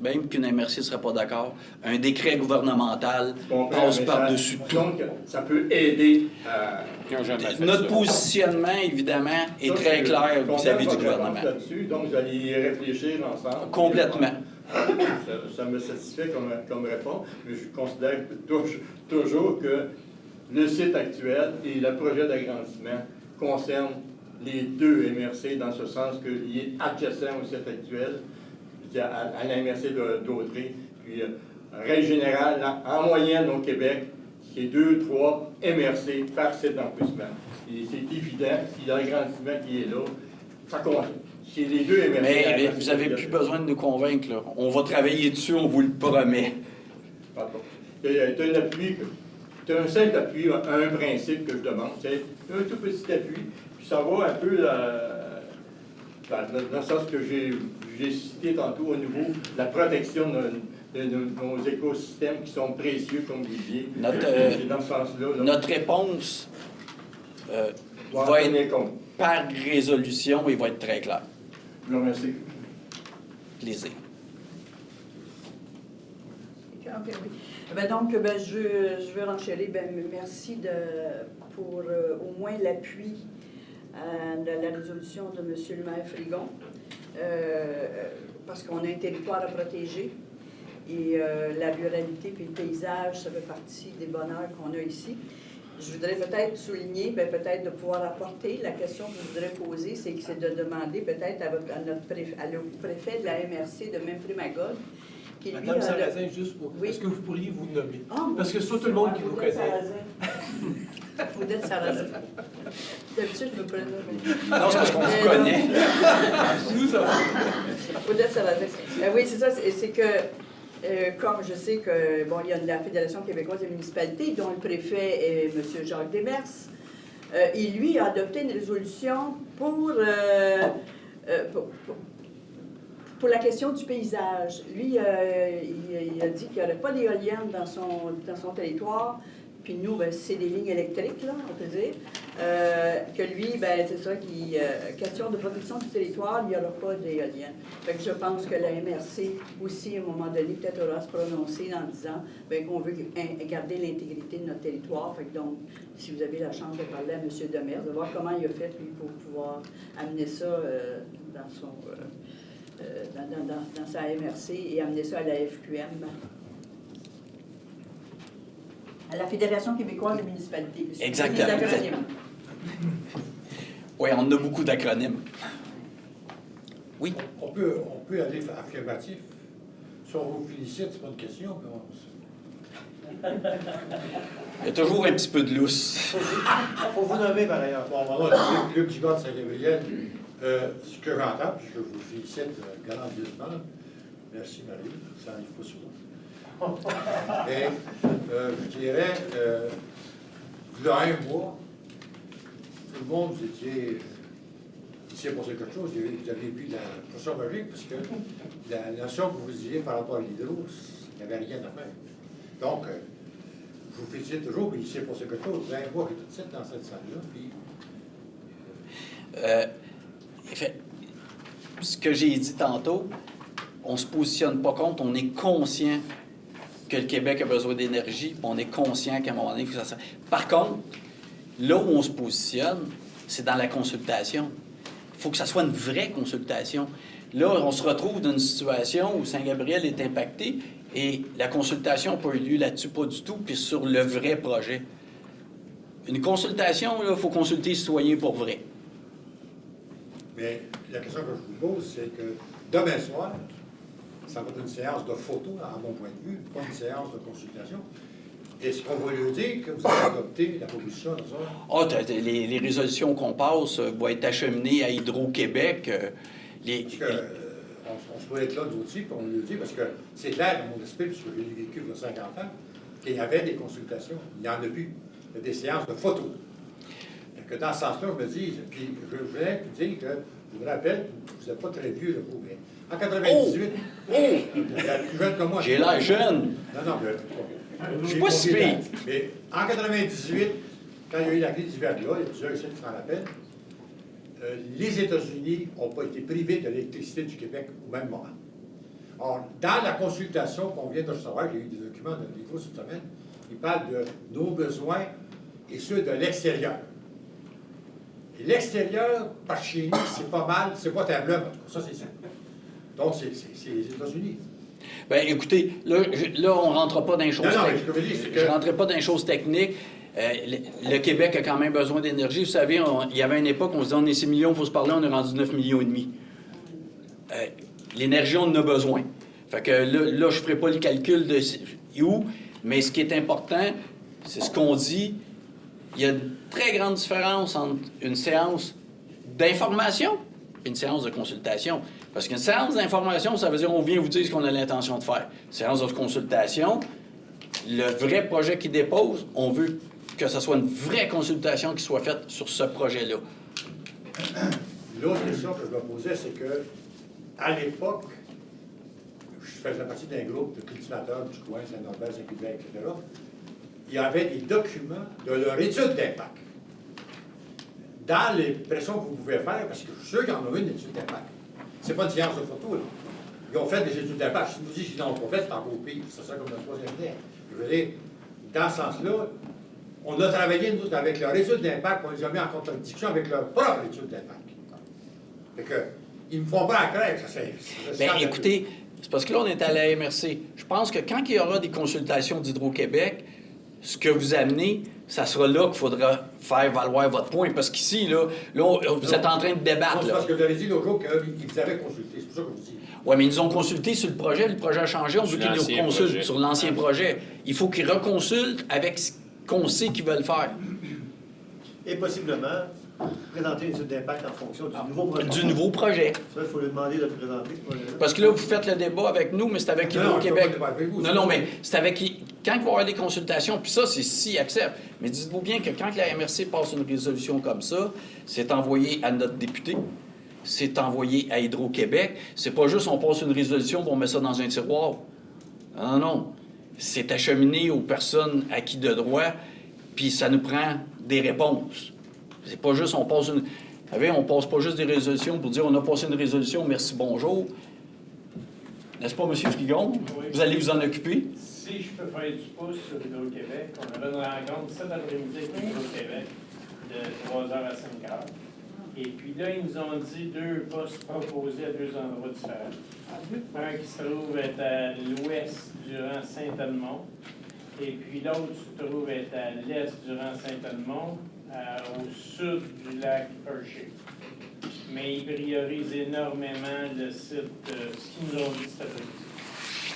même qu'une MRC ne serait pas d'accord, un décret gouvernemental Je comprends, passe mais par-dessus tout. Donc, ça peut aider à... Ils n'ont jamais fait Notre ça. positionnement, évidemment, est Donc, très je clair comprends vis-à-vis du votre réponse gouvernement. là-dessus, donc, vous allez y réfléchir ensemble. Complètement. Ça me satisfait comme réponse, mais je considère toujours que le site actuel et le projet d'agrandissement concernent les deux MRC dans ce sens que lié adjacent au site actuel, à la MRC d'Audrey, puis règle générale, en moyenne au Québec, c'est 2-3 MRC par site d'enfouissement. Et c'est évident, si l'agrandissement qui est là, ça compte. C'est les deux MRC. Mais vous n'avez plus besoin de nous convaincre, là. On va travailler dessus, on vous le promet. Pardon. Tu as un simple appui, un principe que je demande, c'est un tout petit appui, puis ça va un peu dans le sens que j'ai cité tantôt au niveau de la protection de nos écosystèmes qui sont précieux, comme vous disiez. C'est dans ce sens-là. Notre réponse On va tenir être compte. par résolution et va être très claire. Je vous remercie. Plaisir. Ok, oui. Donc, je veux renchérir. Merci pour au moins l'appui de la résolution de M. le maire Frigon, parce qu'on a un territoire à protéger et la ruralité et le paysage, ça fait partie des bonheurs qu'on a ici. Je voudrais peut-être souligner, peut-être de pouvoir apporter la question que je voudrais poser, c'est de demander peut-être au préfet de la MRC de Memphremagog, qui lui Madame a... Sarrazin, juste pour... Oui. Est-ce que vous pourriez vous nommer? Ah, Parce que c'est pas tout le monde qui vous connaît. Vous êtes Sarrazin. D'habitude, je me prenais. Non, c'est parce qu'on vous connaît. Nous avons... Vous êtes Sarrazin. Oui, c'est ça, c'est que... comme je sais que bon, il y a la Fédération québécoise des municipalités, dont le préfet est M. Jacques Demers, il lui a adopté une résolution pour la question du paysage. Lui, il a dit qu'il n'y aurait pas d'éoliennes dans son territoire. Puis nous, c'est des lignes électriques, là, on peut dire. Que lui, c'est ça, question de protection du territoire, il n'y aura pas d'éoliennes. Fait que je pense que la MRC aussi, à un moment donné, peut-être aura à se prononcer en disant qu'on veut garder l'intégrité de notre territoire. Fait que donc, si vous avez la chance de parler à M. Demers, de voir comment il a fait, lui, pour pouvoir amener ça dans sa MRC et amener ça à la FQM. À la Fédération québécoise des municipalités. Exactement. Les acronymes. Oui, on a beaucoup d'acronymes. Oui. On peut aller affirmatif. Si on vous félicite, c'est pas une question, mais Il y a toujours un petit peu de lousse. faut vous nommer par ailleurs. Bon, voilà, Luc Gigard de Saint-Gabriel. Ce que j'entends, puis je vous félicite grandieusement. Merci Marie, ça n'arrive pas souvent. Et je dirais, il y a un mois, tout le monde, vous étiez ici pour quelque chose, vous avez vu la pression magique, parce que la notion que vous disiez par rapport à l'hydro, il n'y avait rien à faire. Donc, je vous félicite toujours, mais ici pour quelque chose, vous avez un mois qui est tout de suite dans cette salle-là, puis... Ce que j'ai dit tantôt, on ne se positionne pas contre, on est conscient que le Québec a besoin d'énergie, puis on est conscient qu'à un moment donné, il faut que ça... Par contre, là où on se positionne, c'est dans la consultation. Il faut que ça soit une vraie consultation. Là, on se retrouve dans une situation où Saint-Gabriel est impacté et la consultation n'a pas eu lieu là-dessus, pas du tout, puis sur le vrai projet. Une consultation, il faut consulter les citoyens pour vrai. Mais la question que je vous pose, c'est que demain soir, ça va être une séance de photos, à mon point de vue, pas une séance de consultation. Est-ce qu'on va lui dire que vous avez adopté la proposition de ça? Les résolutions qu'on passe vont être acheminées à Hydro-Québec. Parce que, on souhaite être là, nous aussi, puis on lui dit, parce que c'est clair dans mon esprit, puisque j'ai vécu il y a 50 ans, qu'il y avait des consultations. Il n'y en a plus. Il y a des séances de photos. Que dans ce sens-là, je me dis, puis je voulais vous dire que, je vous rappelle, vous n'êtes pas très vieux, le coup, mais en 98, vous êtes plus jeune que moi. J'ai l'air jeune. Non, Je suis pas si pire. Mais en 98, quand il y a eu la crise du verglas, il y a plusieurs ici qui s'en rappellent, les États-Unis n'ont pas été privés de l'électricité du Québec au même moment. Alors, dans la consultation qu'on vient de recevoir, j'ai eu des documents de l'Hydro cette semaine, ils parlent de nos besoins et ceux de l'extérieur. Et l'extérieur, par chez nous, c'est pas mal, c'est pas Terre-Neuve, en tout cas, ça c'est simple. Donc, c'est les États-Unis. Bien, écoutez, là, on ne rentre pas dans les choses Non, non, mais techniques. ce que je veux dire, c'est que- Je ne rentrerai pas dans les choses techniques. Le Québec a quand même besoin d'énergie. Vous savez, il y avait une époque, on se disait on est 6 millions, il faut se parler, on est rendu 9 millions et demi. L'énergie, on en a besoin. Fait que là je ne ferai pas le calcul de où, mais ce qui est important, c'est ce qu'on dit. Il y a une très grande différence entre une séance d'information et une séance de consultation. Parce qu'une séance d'information, ça veut dire on vient vous dire ce qu'on a l'intention de faire. Séance de consultation, le vrai projet qu'il dépose, on veut que ce soit une vraie consultation qui soit faite sur ce projet-là. L'autre question que je me posais, c'est que, à l'époque, je faisais partie d'un groupe de cultivateurs du coin, Saint-Norbert, Saint-Hubert, etc. Il y avait des documents de leur étude d'impact. Dans les pressions que vous pouvez faire, parce que je suis sûr qu'il y en a une étude d'impact. C'est pas une science de photo, là. Ils ont fait des études d'impact. Si nous disent qu'ils n'ont pas fait, c'est encore pire. C'est ça comme le troisième lien. Je veux dire, dans ce sens-là, on a travaillé, nous, avec leur étude d'impact, on les a mis en contradiction avec leur propre étude d'impact. Fait que, ils ne me font pas à craindre, ça c'est... Bien, écoutez, c'est parce que là, on est à la MRC. Je pense que quand il y aura des consultations d'Hydro-Québec, ce que vous amenez, ça sera là qu'il faudra faire valoir votre point. Parce qu'ici, là vous êtes en train de débattre. C'est parce que vous avez dit l'autre jour qu'ils vous avaient consulté. C'est pour ça que je vous dis. Oui, mais ils nous ont consulté sur le projet a changé, on veut qu'ils nous consultent sur l'ancien projet. Il faut qu'ils reconsultent avec ce qu'on sait qu'ils veulent faire. Et possiblement, présenter une étude d'impact en fonction du nouveau projet. Du nouveau projet. Ça, il faut lui demander de présenter ce projet-là. Parce que là, vous faites le débat avec nous, mais c'est avec Non, Hydro-Québec. je ne avec vous. Non, mais c'est avec... Quand il va y avoir des consultations, puis ça, c'est s'ils acceptent. Mais dites-vous bien que quand la MRC passe une résolution comme ça, c'est envoyé à notre député, c'est envoyé à Hydro-Québec. C'est pas juste on passe une résolution, on met ça dans un tiroir. Non, non. C'est acheminé aux personnes acquis de droit, puis ça nous prend des réponses. C'est pas juste on passe une... Vous savez, on passe pas juste des résolutions pour dire on a passé une résolution, merci, bonjour. N'est-ce pas, M. Frigon? Oui. Vous allez vous en occuper? Si je peux faire du pouce sur Hydro-Québec, on avait une rencontre cet après-midi avec Hydro-Québec de 3h à 5h. Et puis là, ils nous ont dit 2 postes proposés à 2 endroits différents. Un qui se trouve être à l'ouest du rang Saint-Edmond, et puis l'autre se trouve être à l'est du rang Saint-Edmond, au sud du lac Hershey. Mais ils priorisent énormément le site, ce qu'ils nous ont dit cet après-midi.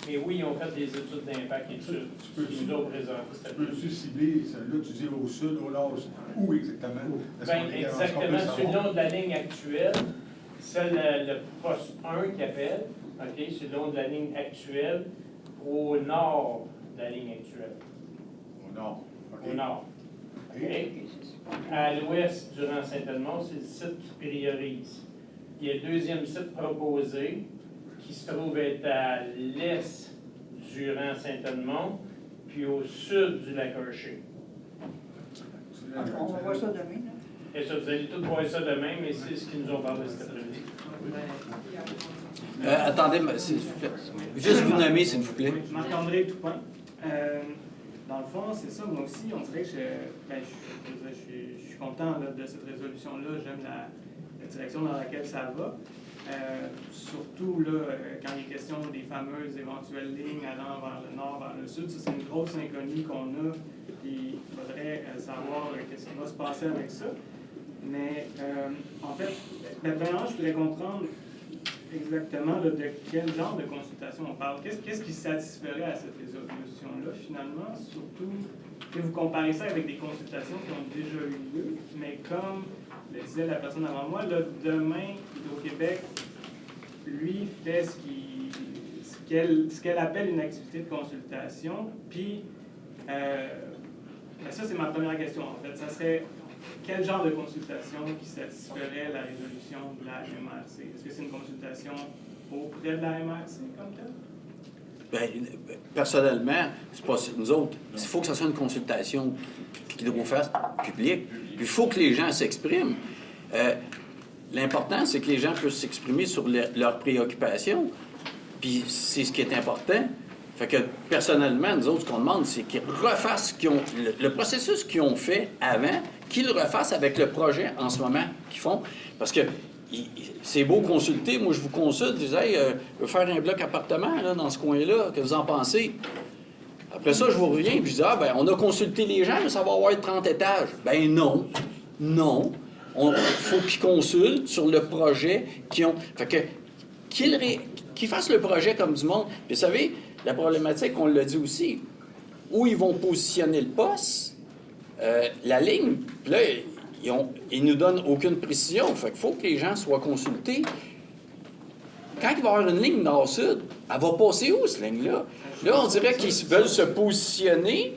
Mais oui, ils ont fait des études d'impact et tout. Ils nous ont présenté cet après-midi. Peux-tu cibler celle-là, tu dis au sud, au nord, où exactement? Bien, exactement, sur le long de la ligne actuelle, c'est le poste 1 qui appelle, OK, sur le long de la ligne actuelle, au nord de la ligne actuelle. Au nord. OK. Au nord. OK? À l'ouest du rang Saint-Edmond, c'est le site qui priorise. Il y a le deuxième site proposé qui se trouve être à l'est du rang Saint-Edmond, puis au sud du lac Hershey. On va voir ça demain. Et ça, vous allez tous voir ça demain, mais c'est ce qu'ils nous ont parlé cet après-midi. Attendez, s'il vous plaît. Juste vous nommer, s'il vous plaît. Marc-André Toupin. Dans le fond, c'est ça, moi aussi, on dirait que je suis content là, de cette résolution-là. J'aime la direction dans laquelle ça va. Surtout là, quand il est question des fameuses éventuelles lignes allant vers le nord, vers le sud. Ça, c'est une grosse inconnue qu'on a. Il faudrait savoir qu'est-ce qui va se passer avec ça. Mais en fait, premièrement, je voudrais comprendre exactement là, de quel genre de consultation on parle. Qu'est-ce qui satisferait à cette résolution-là, finalement? Surtout, que vous comparez ça avec des consultations qui ont déjà eu lieu, mais comme le disait la personne avant moi, là, demain, Hydro-Québec, lui, fait ce qu'elle appelle une activité de consultation, puis ça, c'est ma première question, en fait. Ça serait quel genre de consultation qui satisferait la résolution de la MRC? Est-ce que c'est une consultation auprès de la MRC comme telle? Bien, personnellement, c'est pas nous autres. Il faut que ce soit une consultation qu'Hydro fasse publique. Puis il faut que les gens s'expriment. L'important, c'est que les gens puissent s'exprimer sur leurs préoccupations. Puis c'est ce qui est important. Fait que personnellement, nous autres, ce qu'on demande, c'est qu'ils refassent le processus qu'ils ont fait avant, qu'ils le refassent avec le projet en ce moment qu'ils font. Parce que c'est beau consulter. Moi, je vous consulte, je dis, hey, je veux faire un bloc appartement là, dans ce coin-là, que vous en pensez? Après ça, je vous reviens, puis je dis, ben, on a consulté les gens, mais ça va avoir 30 étages. Ben non, non. Il faut qu'ils consultent sur le projet qu'ils ont. Fait que, qu'ils fassent le projet comme du monde. Puis vous savez, la problématique, on l'a dit aussi, où ils vont positionner le poste, la ligne, puis là, ils nous donnent aucune précision. Fait qu'il faut que les gens soient consultés. Quand il va y avoir une ligne nord-sud, elle va passer où, cette ligne-là? Là, on dirait qu'ils veulent se positionner,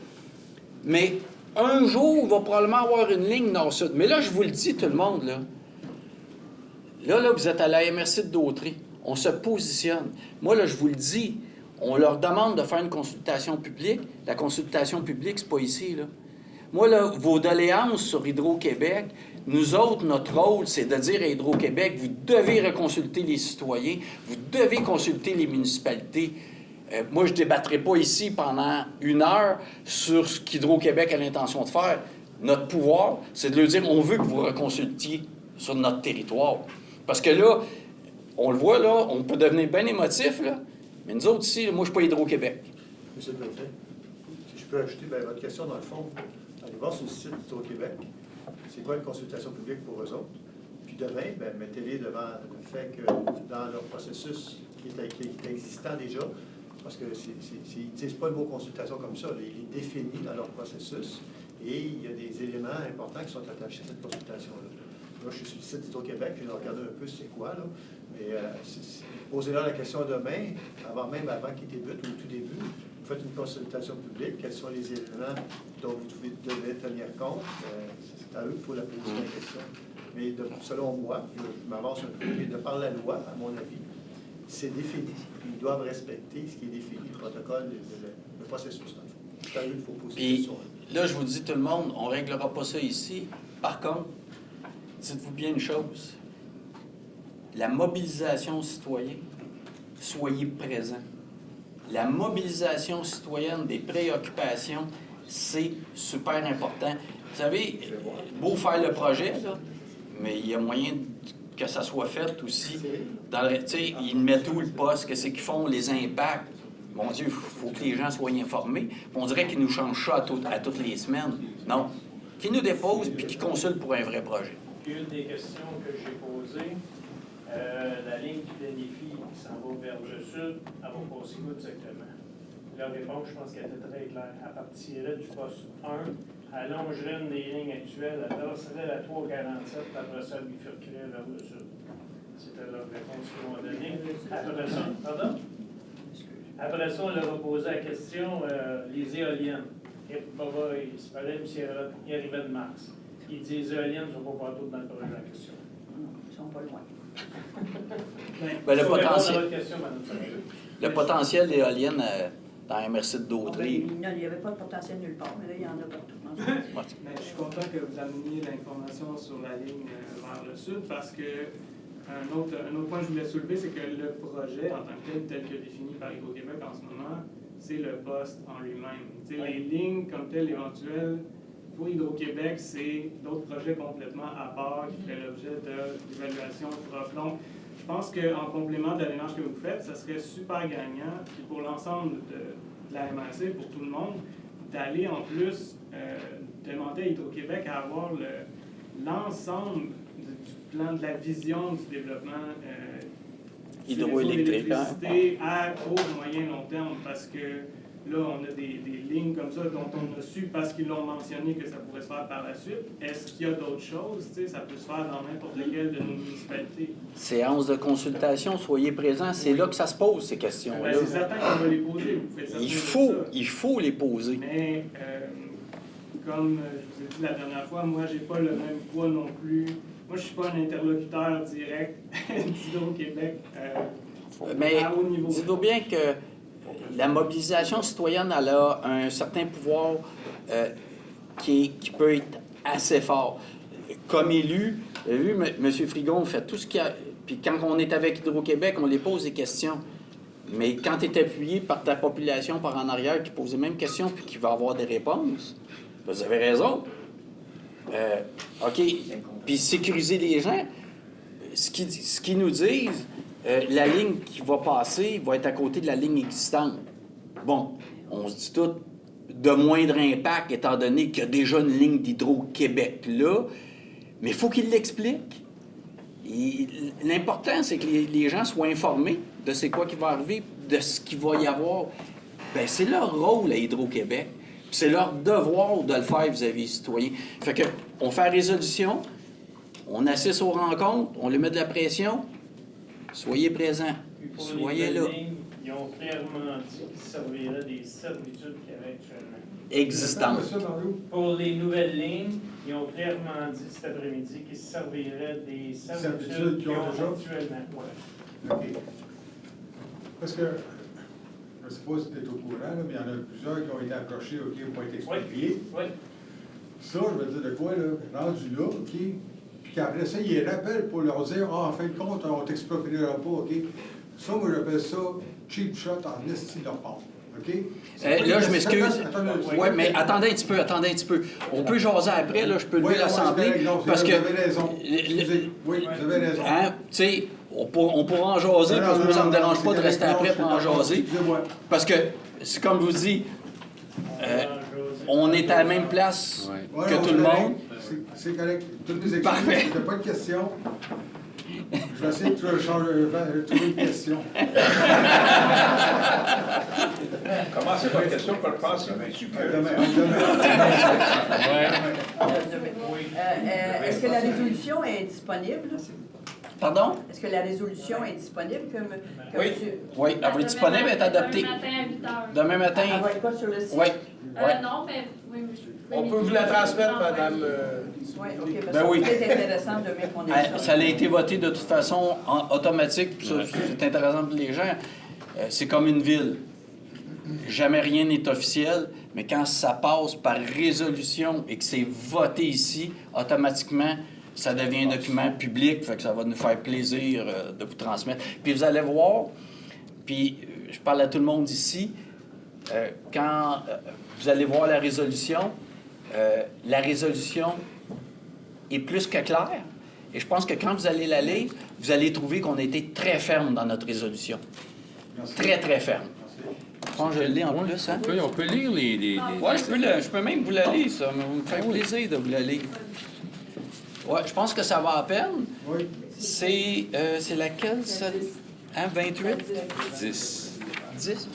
mais un jour, il va probablement avoir une ligne nord-sud. Mais là, je vous le dis, tout le monde, là. Là, vous êtes à la MRC de Dautrey. On se positionne. Moi, là, je vous le dis, on leur demande de faire une consultation publique. La consultation publique, c'est pas ici, là. Moi, là, vos doléances sur Hydro-Québec, nous autres, notre rôle, c'est de dire à Hydro-Québec, vous devez reconsulter les citoyens, vous devez consulter les municipalités. Moi, je ne débattrai pas ici pendant 1 heure sur ce qu'Hydro-Québec a l'intention de faire. Notre pouvoir, c'est de leur dire, on veut que vous reconsultiez sur notre territoire. Parce que là, on le voit, là, on peut devenir bien émotif, là, mais nous autres ici, là, moi, je ne suis pas Hydro-Québec. Monsieur le préfet, si je peux ajouter, bien, votre question, dans le fond, allez voir sur le site d'Hydro-Québec, c'est quoi une consultation publique pour eux autres. Puis demain, bien, mettez-les devant le fait que dans leur processus qui est existant déjà, parce qu'ils ne disent pas le mot consultation comme ça, il est défini dans leur processus et il y a des éléments importants qui sont attachés à cette consultation-là. Moi, je suis sur le site d'Hydro-Québec, je vais regarder un peu c'est quoi, là. Mais posez-leur la question demain, avant qu'il débute ou au tout début, vous faites une consultation publique, quels sont les éléments dont vous devez tenir compte. C'est à eux qu'il faut la poser la question. Mais selon moi, je m'avance un peu, mais de par la loi, à mon avis, c'est défini. Ils doivent respecter ce qui est défini, le protocole, le processus. C'est à eux qu'il faut poser la question. Là, je vous dis, tout le monde, on ne réglera pas ça ici. Par contre, dites-vous bien une chose. La mobilisation citoyenne, soyez présents. La mobilisation citoyenne des préoccupations, c'est super important. Vous savez, beau faire le projet, là, mais il y a moyen que ça soit fait aussi. Ils mettent où le poste, qu'est-ce qu'ils font, les impacts. Mon Dieu, il faut que les gens soient informés. On dirait qu'ils nous changent ça à toutes les semaines. Non. Qu'ils nous déposent puis qu'ils consultent pour un vrai projet. Une des questions que j'ai posées, la ligne qui planifie, qui s'en va vers le sud, elle va passer où exactement? La réponse, je pense qu'elle était très claire. Elle partirait du poste 1, elle longerait une des lignes actuelles, elle passerait la 347, puis après ça, elle bifurquerait vers le sud. C'était leur réponse qu'ils m'ont donnée. Après ça, pardon? Après ça, on leur a posé la question, les éoliennes. Et c'est pareil, il arrivait de Mars. Il dit les éoliennes ne sont pas partout dans le projet en question. Ils sont pas loin. Le potentiel d'éoliennes dans MRC de Dautrey. Il n'y avait pas de potentiel nulle part, mais là, il y en a partout. Je suis content que vous ameniez l'information sur la ligne vers le sud parce que un autre point que je voulais soulever, c'est que le projet en tant que tel que défini par Hydro-Québec en ce moment, c'est le poste en lui-même. Les lignes comme telles éventuelles, pour Hydro-Québec, c'est d'autres projets complètement à part qui feraient l'objet d'évaluation propre. Donc, je pense qu'en complément de la démarche que vous faites, ça serait super gagnant, puis pour l'ensemble de la MRC, pour tout le monde, d'aller en plus demander à Hydro-Québec à avoir l'ensemble du plan, de la vision du développement hydroélectrique à court, moyen, long terme, parce que là, on a des lignes comme ça dont on a su, parce qu'ils l'ont mentionné, que ça pourrait se faire par la suite. Est-ce qu'il y a d'autres choses? Ça peut se faire dans n'importe laquelle de nos municipalités. Séance de consultation, soyez présents. C'est là que ça se pose, ces questions-là. C'est certain qu'on va les poser. Vous faites il faut les poser. Mais, comme je vous ai dit la dernière fois, moi, j'ai pas le même poids non plus. Moi, je suis pas un interlocuteur direct d'Hydro-Québec à haut niveau. Dites-vous bien que la mobilisation citoyenne, elle a un certain pouvoir qui peut être assez fort. Comme élu, vous avez vu, M. Frigon fait tout ce qu'il y a. Puis quand on est avec Hydro-Québec, on les pose des questions. Mais quand tu es appuyé par ta population par en arrière qui pose les mêmes questions puis qui va avoir des réponses, vous avez raison. OK. Puis sécuriser les gens, ce qu'ils nous disent, la ligne qui va passer va être à côté de la ligne existante. Bon, on se dit tout de moindre impact étant donné qu'il y a déjà une ligne d'Hydro-Québec là, mais il faut qu'ils l'expliquent. L'important, c'est que les gens soient informés de c'est quoi qui va arriver, de ce qu'il va y avoir. Bien, c'est leur rôle à Hydro-Québec. Puis c'est leur devoir de le faire vis-à-vis des citoyens. Fait que, on fait la résolution, on assiste aux rencontres, on lui met de la pression. Soyez présents. Puis pour Soyez les là. nouvelles lignes, ils ont clairement dit qu'ils serviraient des servitudes qu'il y avait actuellement. Existantes. Pour les nouvelles lignes, ils ont clairement dit cet après-midi qu'ils serviraient des servitudes qu'ils ont actuellement. Ouais. OK. Parce que, je ne sais pas si tu es au courant, là, mais il y en a plusieurs qui ont été approchés, OK, qui n'ont pas été expropriés. Oui. Ça, je veux dire de quoi, là, rendu là, OK, puis qu'après ça, ils rappellent pour leur dire, en fin de compte, on ne t'expropriera pas, OK. Ça, moi, j'appelle ça cheap shot en esti de leur part. OK? Là, je m'excuse. Oui, mais attendez un petit peu. On peut jaser après, là, je peux lever l'Assemblée. Parce que. Vous avez raison. Oui, vous avez raison. Hein, tu sais, on pourra en jaser, parce que moi, ça ne me dérange pas de rester après pour en jaser. Parce que, c'est comme je vous dis, on est à la même place que tout le monde. C'est correct. Toutes mes excuses. Parfait. Il n'y a pas de questions. Je vais essayer de trouver une question. Commencez par la question qu'on pense, c'est bien super. Est-ce que la résolution est disponible? Pardon? Est-ce que la résolution est disponible comme Oui. monsieur- Oui, elle va être disponible, elle est adoptée. Demain matin à 8 heures. Demain matin. Elle va être pas sur le site? Oui. Non, mais oui. On peut vous la transmettre, madame. Oui, OK, parce Ben que oui. c'est très intéressant demain qu'on ait ça. Ça a été voté de toute façon automatique, puis ça, c'est intéressant pour les gens. C'est comme une ville. Jamais rien n'est officiel, mais quand ça passe par résolution et que c'est voté ici, automatiquement, ça devient un document public, fait que ça va nous faire plaisir de vous transmettre. Puis vous allez voir, puis je parle à tout le monde ici, quand vous allez voir la résolution est plus que claire. Et je pense que quand vous allez la lire, vous allez trouver qu'on a été très ferme dans notre résolution. Merci. Très, très ferme. Je pense que je le lis en plus, hein? On peut lire les... Oui, je peux même vous la lire, ça. Ça me fait plaisir de vous la lire. Oui, je pense que ça va à peine. Oui. C'est laquelle, ça? Hein, 28? 10. 10?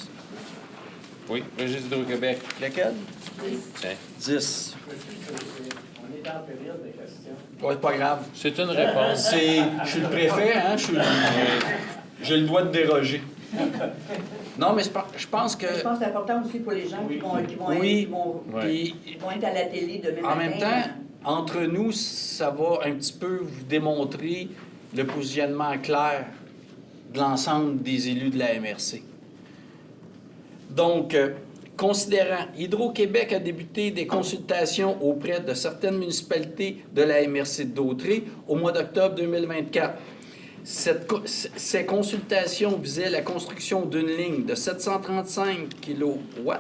Oui, Registre d'Hydro-Québec. Laquelle? Tiens. 10. On est en période de questions. Oui, c'est pas grave. C'est une réponse. Je suis le préfet, hein? J'ai le droit de déroger. Non, mais je pense que... Je pense que c'est important aussi pour les gens qui vont Oui. qui vont être à la télé demain matin. En même temps, entre nous, ça va un petit peu vous démontrer le positionnement clair de l'ensemble des élus de la MRC. Donc, considérant Hydro-Québec a débuté des consultations auprès de certaines municipalités de la MRC de Dautrey au mois d'octobre 2024. Ces consultations visaient la construction d'une ligne de 735 kilovolts,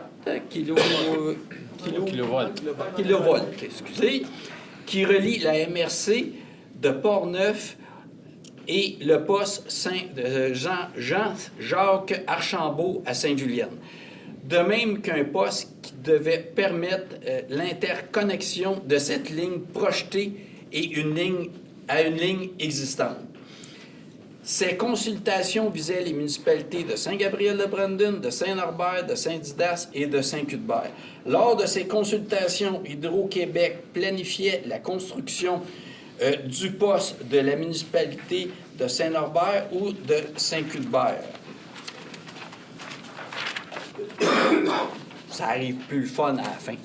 excusez, qui relie la MRC de Port-Neuf et le poste Jacques Archambault à Sainte-Julienne. De même qu'un poste qui devait permettre l'interconnexion de cette ligne projetée et une ligne existante. Ces consultations visaient les municipalités de Saint-Gabriel-de-Brandon, de Saint-Norbert, de Saint-Didas et de Saint-Cuthbert. Lors de ces consultations, Hydro-Québec planifiait la construction du poste de la municipalité de Saint-Norbert ou de Saint-Cuthbert. Ça arrive plus le fun à la fin.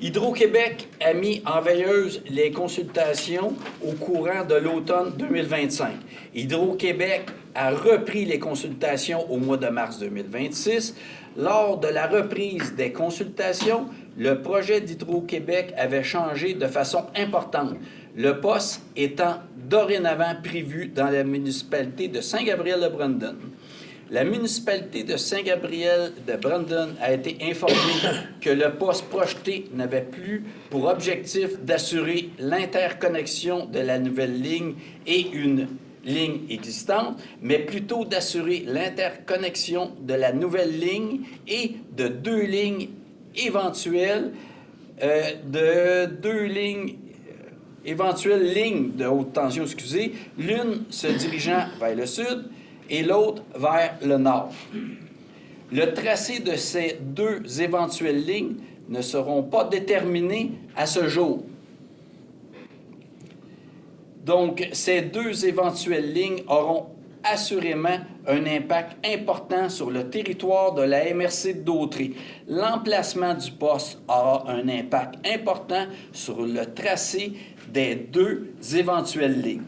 Hydro-Québec a mis en veilleuse les consultations au courant de l'automne 2025. Hydro-Québec a repris les consultations au mois de mars 2026. Lors de la reprise des consultations, le projet d'Hydro-Québec avait changé de façon importante, le poste étant dorénavant prévu dans la municipalité de Saint-Gabriel-de-Brandon. La municipalité de Saint-Gabriel de Brandon a été informée que le poste projeté n'avait plus pour objectif d'assurer l'interconnexion de la nouvelle ligne et une ligne existante, mais plutôt d'assurer l'interconnexion de la nouvelle ligne et de deux lignes éventuelles, éventuelles lignes de haute tension, l'une se dirigeant vers le sud et l'autre vers le nord. Le tracé de ces deux éventuelles lignes ne seront pas déterminés à ce jour. Donc, ces deux éventuelles lignes auront assurément un impact important sur le territoire de la MRC d'Autrey. L'emplacement du poste aura un impact important sur le tracé des deux éventuelles lignes.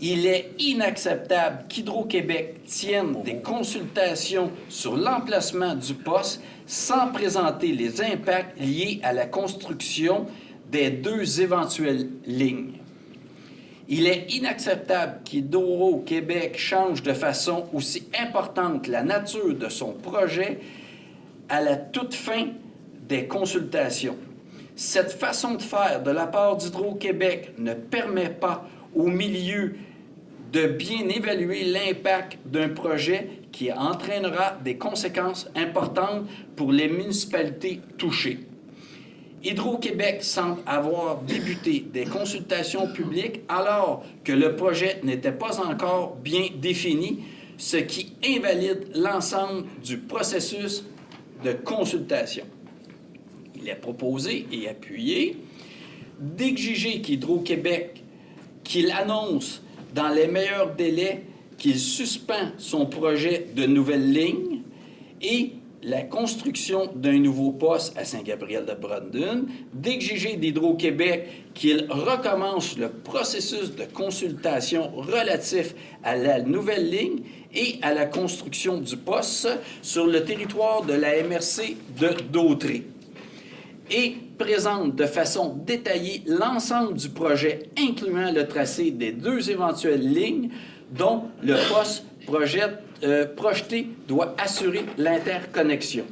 Il est inacceptable qu'Hydro-Québec tienne des consultations sur l'emplacement du poste sans présenter les impacts liés à la construction des deux éventuelles lignes. Il est inacceptable qu'Hydro-Québec change de façon aussi importante la nature de son projet à la toute fin des consultations. Cette façon de faire de la part d'Hydro-Québec ne permet pas au milieu de bien évaluer l'impact d'un projet qui entraînera des conséquences importantes pour les municipalités touchées. Hydro-Québec semble avoir débuté des consultations publiques alors que le projet n'était pas encore bien défini, ce qui invalide l'ensemble du processus de consultation. Il est proposé et appuyé d'exiger qu'Hydro-Québec, qu'il annonce dans les meilleurs délais qu'il suspend son projet de nouvelle ligne et la construction d'un nouveau poste à Saint-Gabriel-de-Brandon, d'exiger d'Hydro-Québec qu'il recommence le processus de consultation relatif à la nouvelle ligne et à la construction du poste sur le territoire de la MRC d'Autrey, et présente de façon détaillée l'ensemble du projet, incluant le tracé des deux éventuelles lignes dont le poste projeté doit assurer l'interconnexion.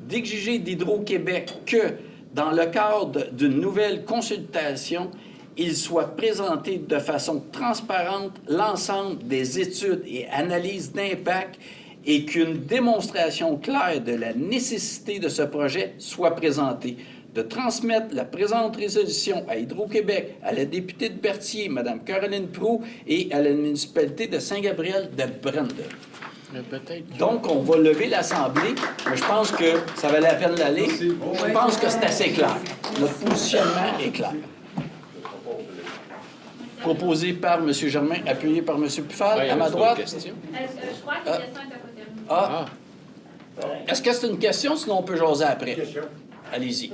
D'exiger d'Hydro-Québec que, dans le cadre d'une nouvelle consultation, il soit présenté de façon transparente l'ensemble des études et analyses d'impact et qu'une démonstration claire de la nécessité de ce projet soit présentée. De transmettre la présente résolution à Hydro-Québec, à la députée de Berthier, Mme Caroline Proulx, et à la municipalité de Saint-Gabriel-de-Brandon. Donc, on va lever l'Assemblée, mais je pense que ça valait la peine d'aller. Je pense que c'est assez clair. Notre positionnement est clair. Proposé par M. Germain, appuyé par M. Pufal. À ma droite. Je crois que la question n'était pas terminée. Ah. Est-ce que c'est une question? Sinon, on peut jaser après. Question. Allez-y.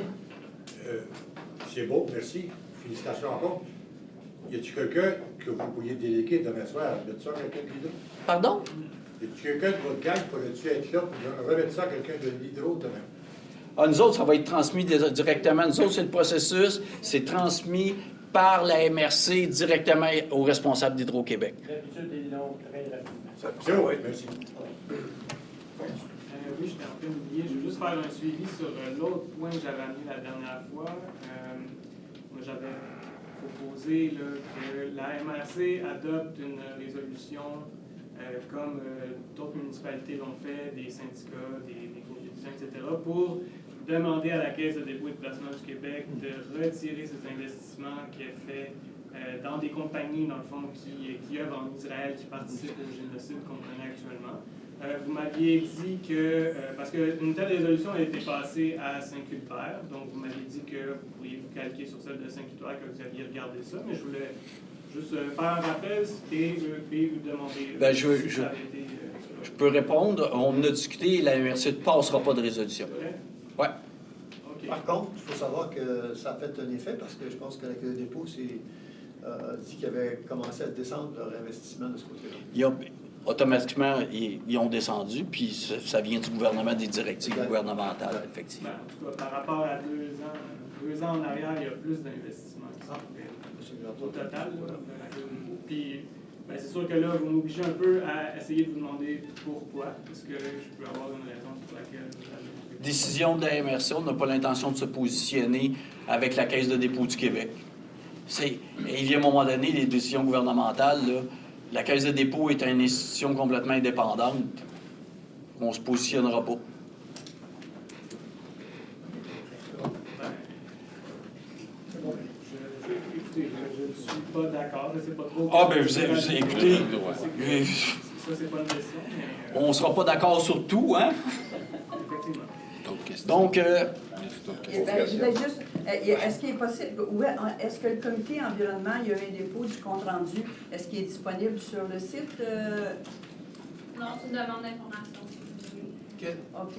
C'est beau, merci. Félicitations encore. Y a-t-il quelqu'un que vous pourriez déléguer demain soir à mettre ça à quelqu'un de l'hydro? Pardon? Y a-t-il quelqu'un de votre gang qui pourrait-tu être là pour remettre ça à quelqu'un de l'hydro demain? Ah, nous autres, ça va être transmis directement. Nous autres, c'est le processus. C'est transmis par la MRC directement aux responsables d'Hydro-Québec. L'habitude est longue, très rapidement. C'est oui, merci. Oui, je t'ai un peu oublié. Je veux juste faire un suivi sur l'autre point que j'avais amené la dernière fois. Moi, j'avais proposé là, que la MRC adopte une résolution comme d'autres municipalités l'ont fait, des syndicats, des groupes d'étudiants, etc., pour demander à la Caisse de dépôt et de placement du Québec de retirer ces investissements qu'elle fait dans des compagnies, dans le fond, qui œuvrent en Israël, qui participent au génocide qu'on connaît actuellement. Vous m'aviez dit que, parce qu'une telle résolution a été passée à Saint-Culbert, donc vous m'aviez dit que vous pourriez vous calquer sur celle de Saint-Culbert, que vous aviez regardé ça, mais je voulais juste faire un rappel et vous demander... Ben, je peux répondre. On a discuté, la MRC ne passera pas de résolution. Oui. Okay. Par contre, il faut savoir que ça a fait un effet, parce que je pense que la Caisse de dépôt dit qu'ils avaient commencé à descendre leur investissement de ce côté-là. Automatiquement, ils ont descendu, puis ça vient du gouvernement, des directives gouvernementales, effectivement. Ben, en tout cas, par rapport à 2 ans en arrière, il y a plus d'investissements qui sont faits au total. Puis, Ben, c'est sûr que là, vous m'obligez un peu à essayer de vous demander pourquoi. Est-ce que je peux avoir une raison pour laquelle vous avez... Décision de la MRC, on n'a pas l'intention de se positionner avec la Caisse de dépôt du Québec. Il y a un moment donné, les décisions gouvernementales, là, la Caisse de dépôt est une institution complètement indépendante. On ne se positionnera pas. Écoutez, je ne suis pas d'accord, je ne sais pas trop... Ah, ben vous écoutez, Ça, c'est pas une question, mais... on ne sera pas d'accord sur tout, hein? Effectivement. Donc, Eh ben, je voulais juste, est-ce qu'il est possible, est-ce que le comité environnement, il y a un dépôt du compte-rendu, est-ce qu'il est disponible sur le site? Non, c'est une demande d'information. OK,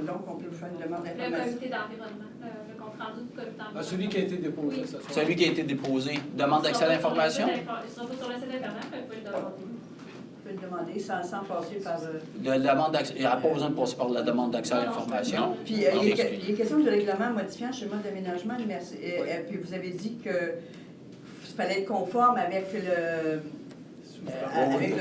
donc on peut faire une demande Le d'information. comité d'environnement, le compte-rendu du comité Ah, d'environnement. celui qui a été déposé, Oui. ça. celui qui a été déposé, demande d'accès à l'information? Ils sont pas sur le site Internet, mais vous pouvez le demander. On peut le demander sans passer par... De demande d'accès, il n'y a pas besoin de passer par la demande d'accès à l'information. Puis il est question du règlement modifiant chez moi d'aménagement, puis vous avez dit que il fallait être conforme avec le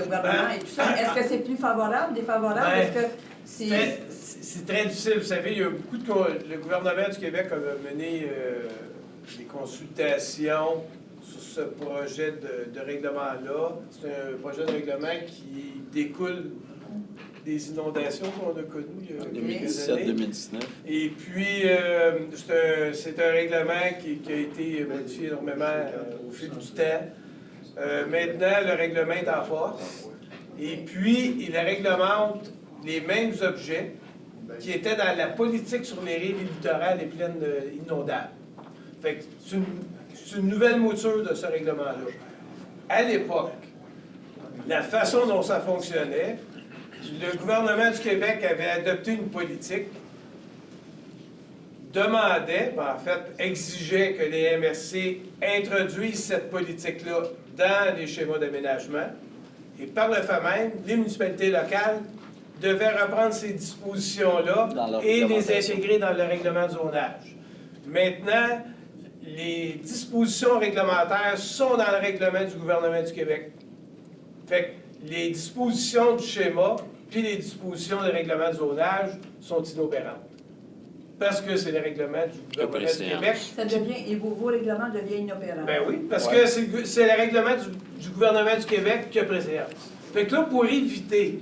gouvernement et tout ça. Est-ce que c'est plus favorable, défavorable? Ben, Est-ce que c'est... C'est très difficile. Vous savez, il y a beaucoup de... Le gouvernement du Québec a mené des consultations sur ce projet de règlement-là. C'est un projet de règlement qui découle des inondations qu'on a connues il y a quelques années. 2017-2019. Et puis, c'est un règlement qui a été modifié énormément au fil du temps. Maintenant, le règlement est en force. Et puis, il réglemente les mêmes objets qui étaient dans la politique sur les rives littorales et plaines inondables. Fait que c'est une nouvelle mouture de ce règlement-là. À l'époque, la façon dont ça fonctionnait, le gouvernement du Québec avait adopté une politique, demandait, en fait, exigeait que les MRC introduisent cette politique-là dans les schémas d'aménagement. Et par le fait même, les municipalités locales devaient reprendre ces dispositions-là et les intégrer dans le règlement de zonage. Maintenant, les dispositions réglementaires sont dans le règlement du gouvernement du Québec. Fait que les dispositions du schéma puis les dispositions du règlement de zonage sont inopérantes. Parce que c'est le règlement du gouvernement du Québec. Ça devient, et vos règlements deviennent inopérants. Ben oui, parce que c'est le règlement du gouvernement du Québec qui a préséance. Fait que là, pour éviter,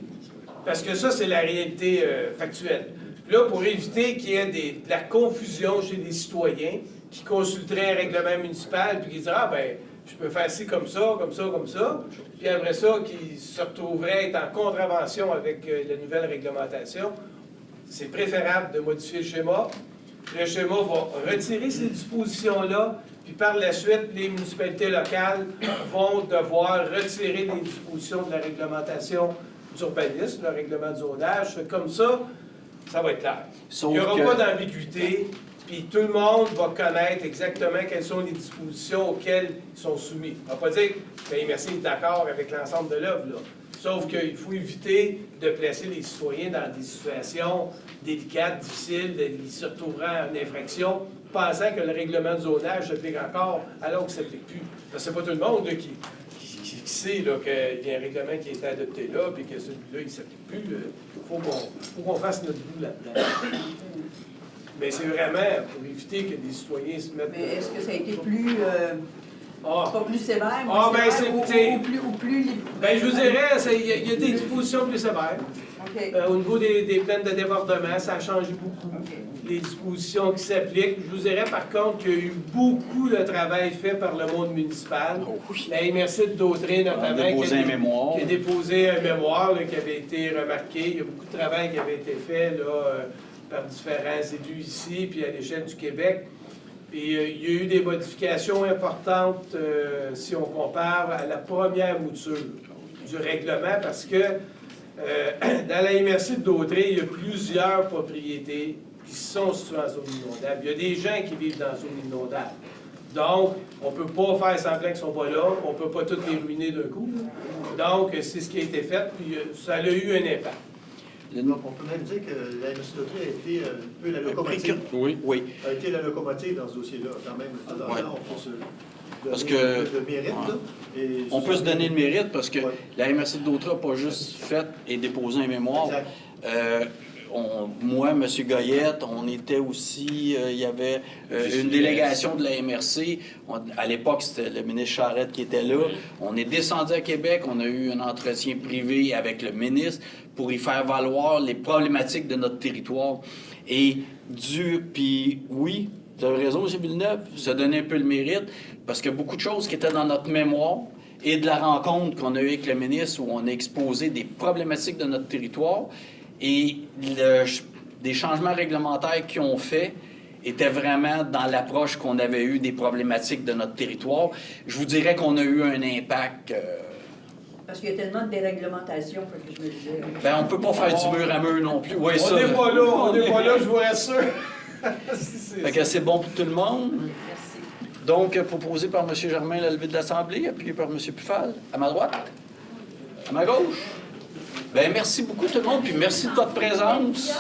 parce que ça, c'est la réalité factuelle, là, pour éviter qu'il y ait de la confusion chez les citoyens qui consulteraient un règlement municipal puis qui diraient « Ah, ben, je peux faire ci comme ça, comme ça, comme ça », puis après ça, qui se retrouveraient être en contravention avec la nouvelle réglementation, c'est préférable de modifier le schéma. Le schéma va retirer ces dispositions-là, puis par la suite, les municipalités locales vont devoir retirer les dispositions de la réglementation d'urbanisme, le règlement de zonage. Comme ça, ça va être clair. Il n'y aura pas d'ambiguïté, puis tout le monde va connaître exactement quelles sont les dispositions auxquelles ils sont soumis. On ne va pas dire que la MRC est d'accord avec l'ensemble de l'œuvre, là. Sauf qu'il faut éviter de placer les citoyens dans des situations délicates, difficiles, ils se retrouveraient en infraction, pensant que le règlement de zonage s'applique encore, alors que ça ne s'applique plus. Parce que c'est pas tout le monde là, qui sait qu'il y a un règlement qui a été adopté là, puis que celui-là, il ne s'applique plus. Il faut qu'on fasse notre bout là-dedans. Mais c'est vraiment pour éviter que les citoyens se mettent... Mais est-ce que ça a été plus... pas plus sévère, ou plus... Ben, je vous dirais, il y a des dispositions plus sévères. Okay. Au niveau des plaines de débordement, ça a changé beaucoup. Okay. Les dispositions qui s'appliquent. Je vous dirais par contre qu'il y a eu beaucoup de travail fait par le monde municipal. La MRC de Dautrey, notamment, qui a déposé un mémoire là, qui avait été remarqué. Il y a beaucoup de travail qui avait été fait là, par différents élus ici, puis à l'échelle du Québec. Puis il y a eu des modifications importantes si on compare à la première mouture du règlement, parce que dans la MRC de Dautrey, il y a plusieurs propriétés qui sont situées en zone inondable. Il y a des gens qui vivent dans la zone inondable. Donc, on ne peut pas faire semblant qu'ils ne sont pas là, on ne peut pas toutes les ruiner d'un coup. Donc, c'est ce qui a été fait, puis ça a eu un impact. Donc, on peut même dire que la MRC de Dautrey a été un peu la locomotive. Oui. A été la locomotive dans ce dossier-là, quand même. Ouais. On peut se Parce que- de mérite, là. Et On peut se donner le mérite parce que Ouais. la MRC de Dautra n'a pas juste fait et déposé un mémoire. Exact. Moi, M. Goyette, on était aussi, il y avait une délégation de la MRC. À l'époque, c'était le ministre Charette qui était là. On est descendu à Québec, on a eu un entretien privé avec le ministre pour y faire valoir les problématiques de notre territoire. Et puis oui, vous avez raison, M. Villeneuve, se donner un peu le mérite, parce que beaucoup de choses qui étaient dans notre mémoire et de la rencontre qu'on a eue avec le ministre où on a exposé des problématiques de notre territoire et des changements réglementaires qu'ils ont fait étaient vraiment dans l'approche qu'on avait eue des problématiques de notre territoire. Je vous dirais qu'on a eu un impact... Parce qu'il y a tellement de déréglementation, fait que je me disais... on ne peut pas faire du mur à mur non plus. Ouais, On n'est pas là, je vous rassure. Fait que c'est bon pour tout le monde. Merci. Donc, proposé par M. Germain, la levée de l'Assemblée, appuyé par M. Pufal. À ma droite? À ma gauche? Merci beaucoup tout le monde, puis merci de votre présence.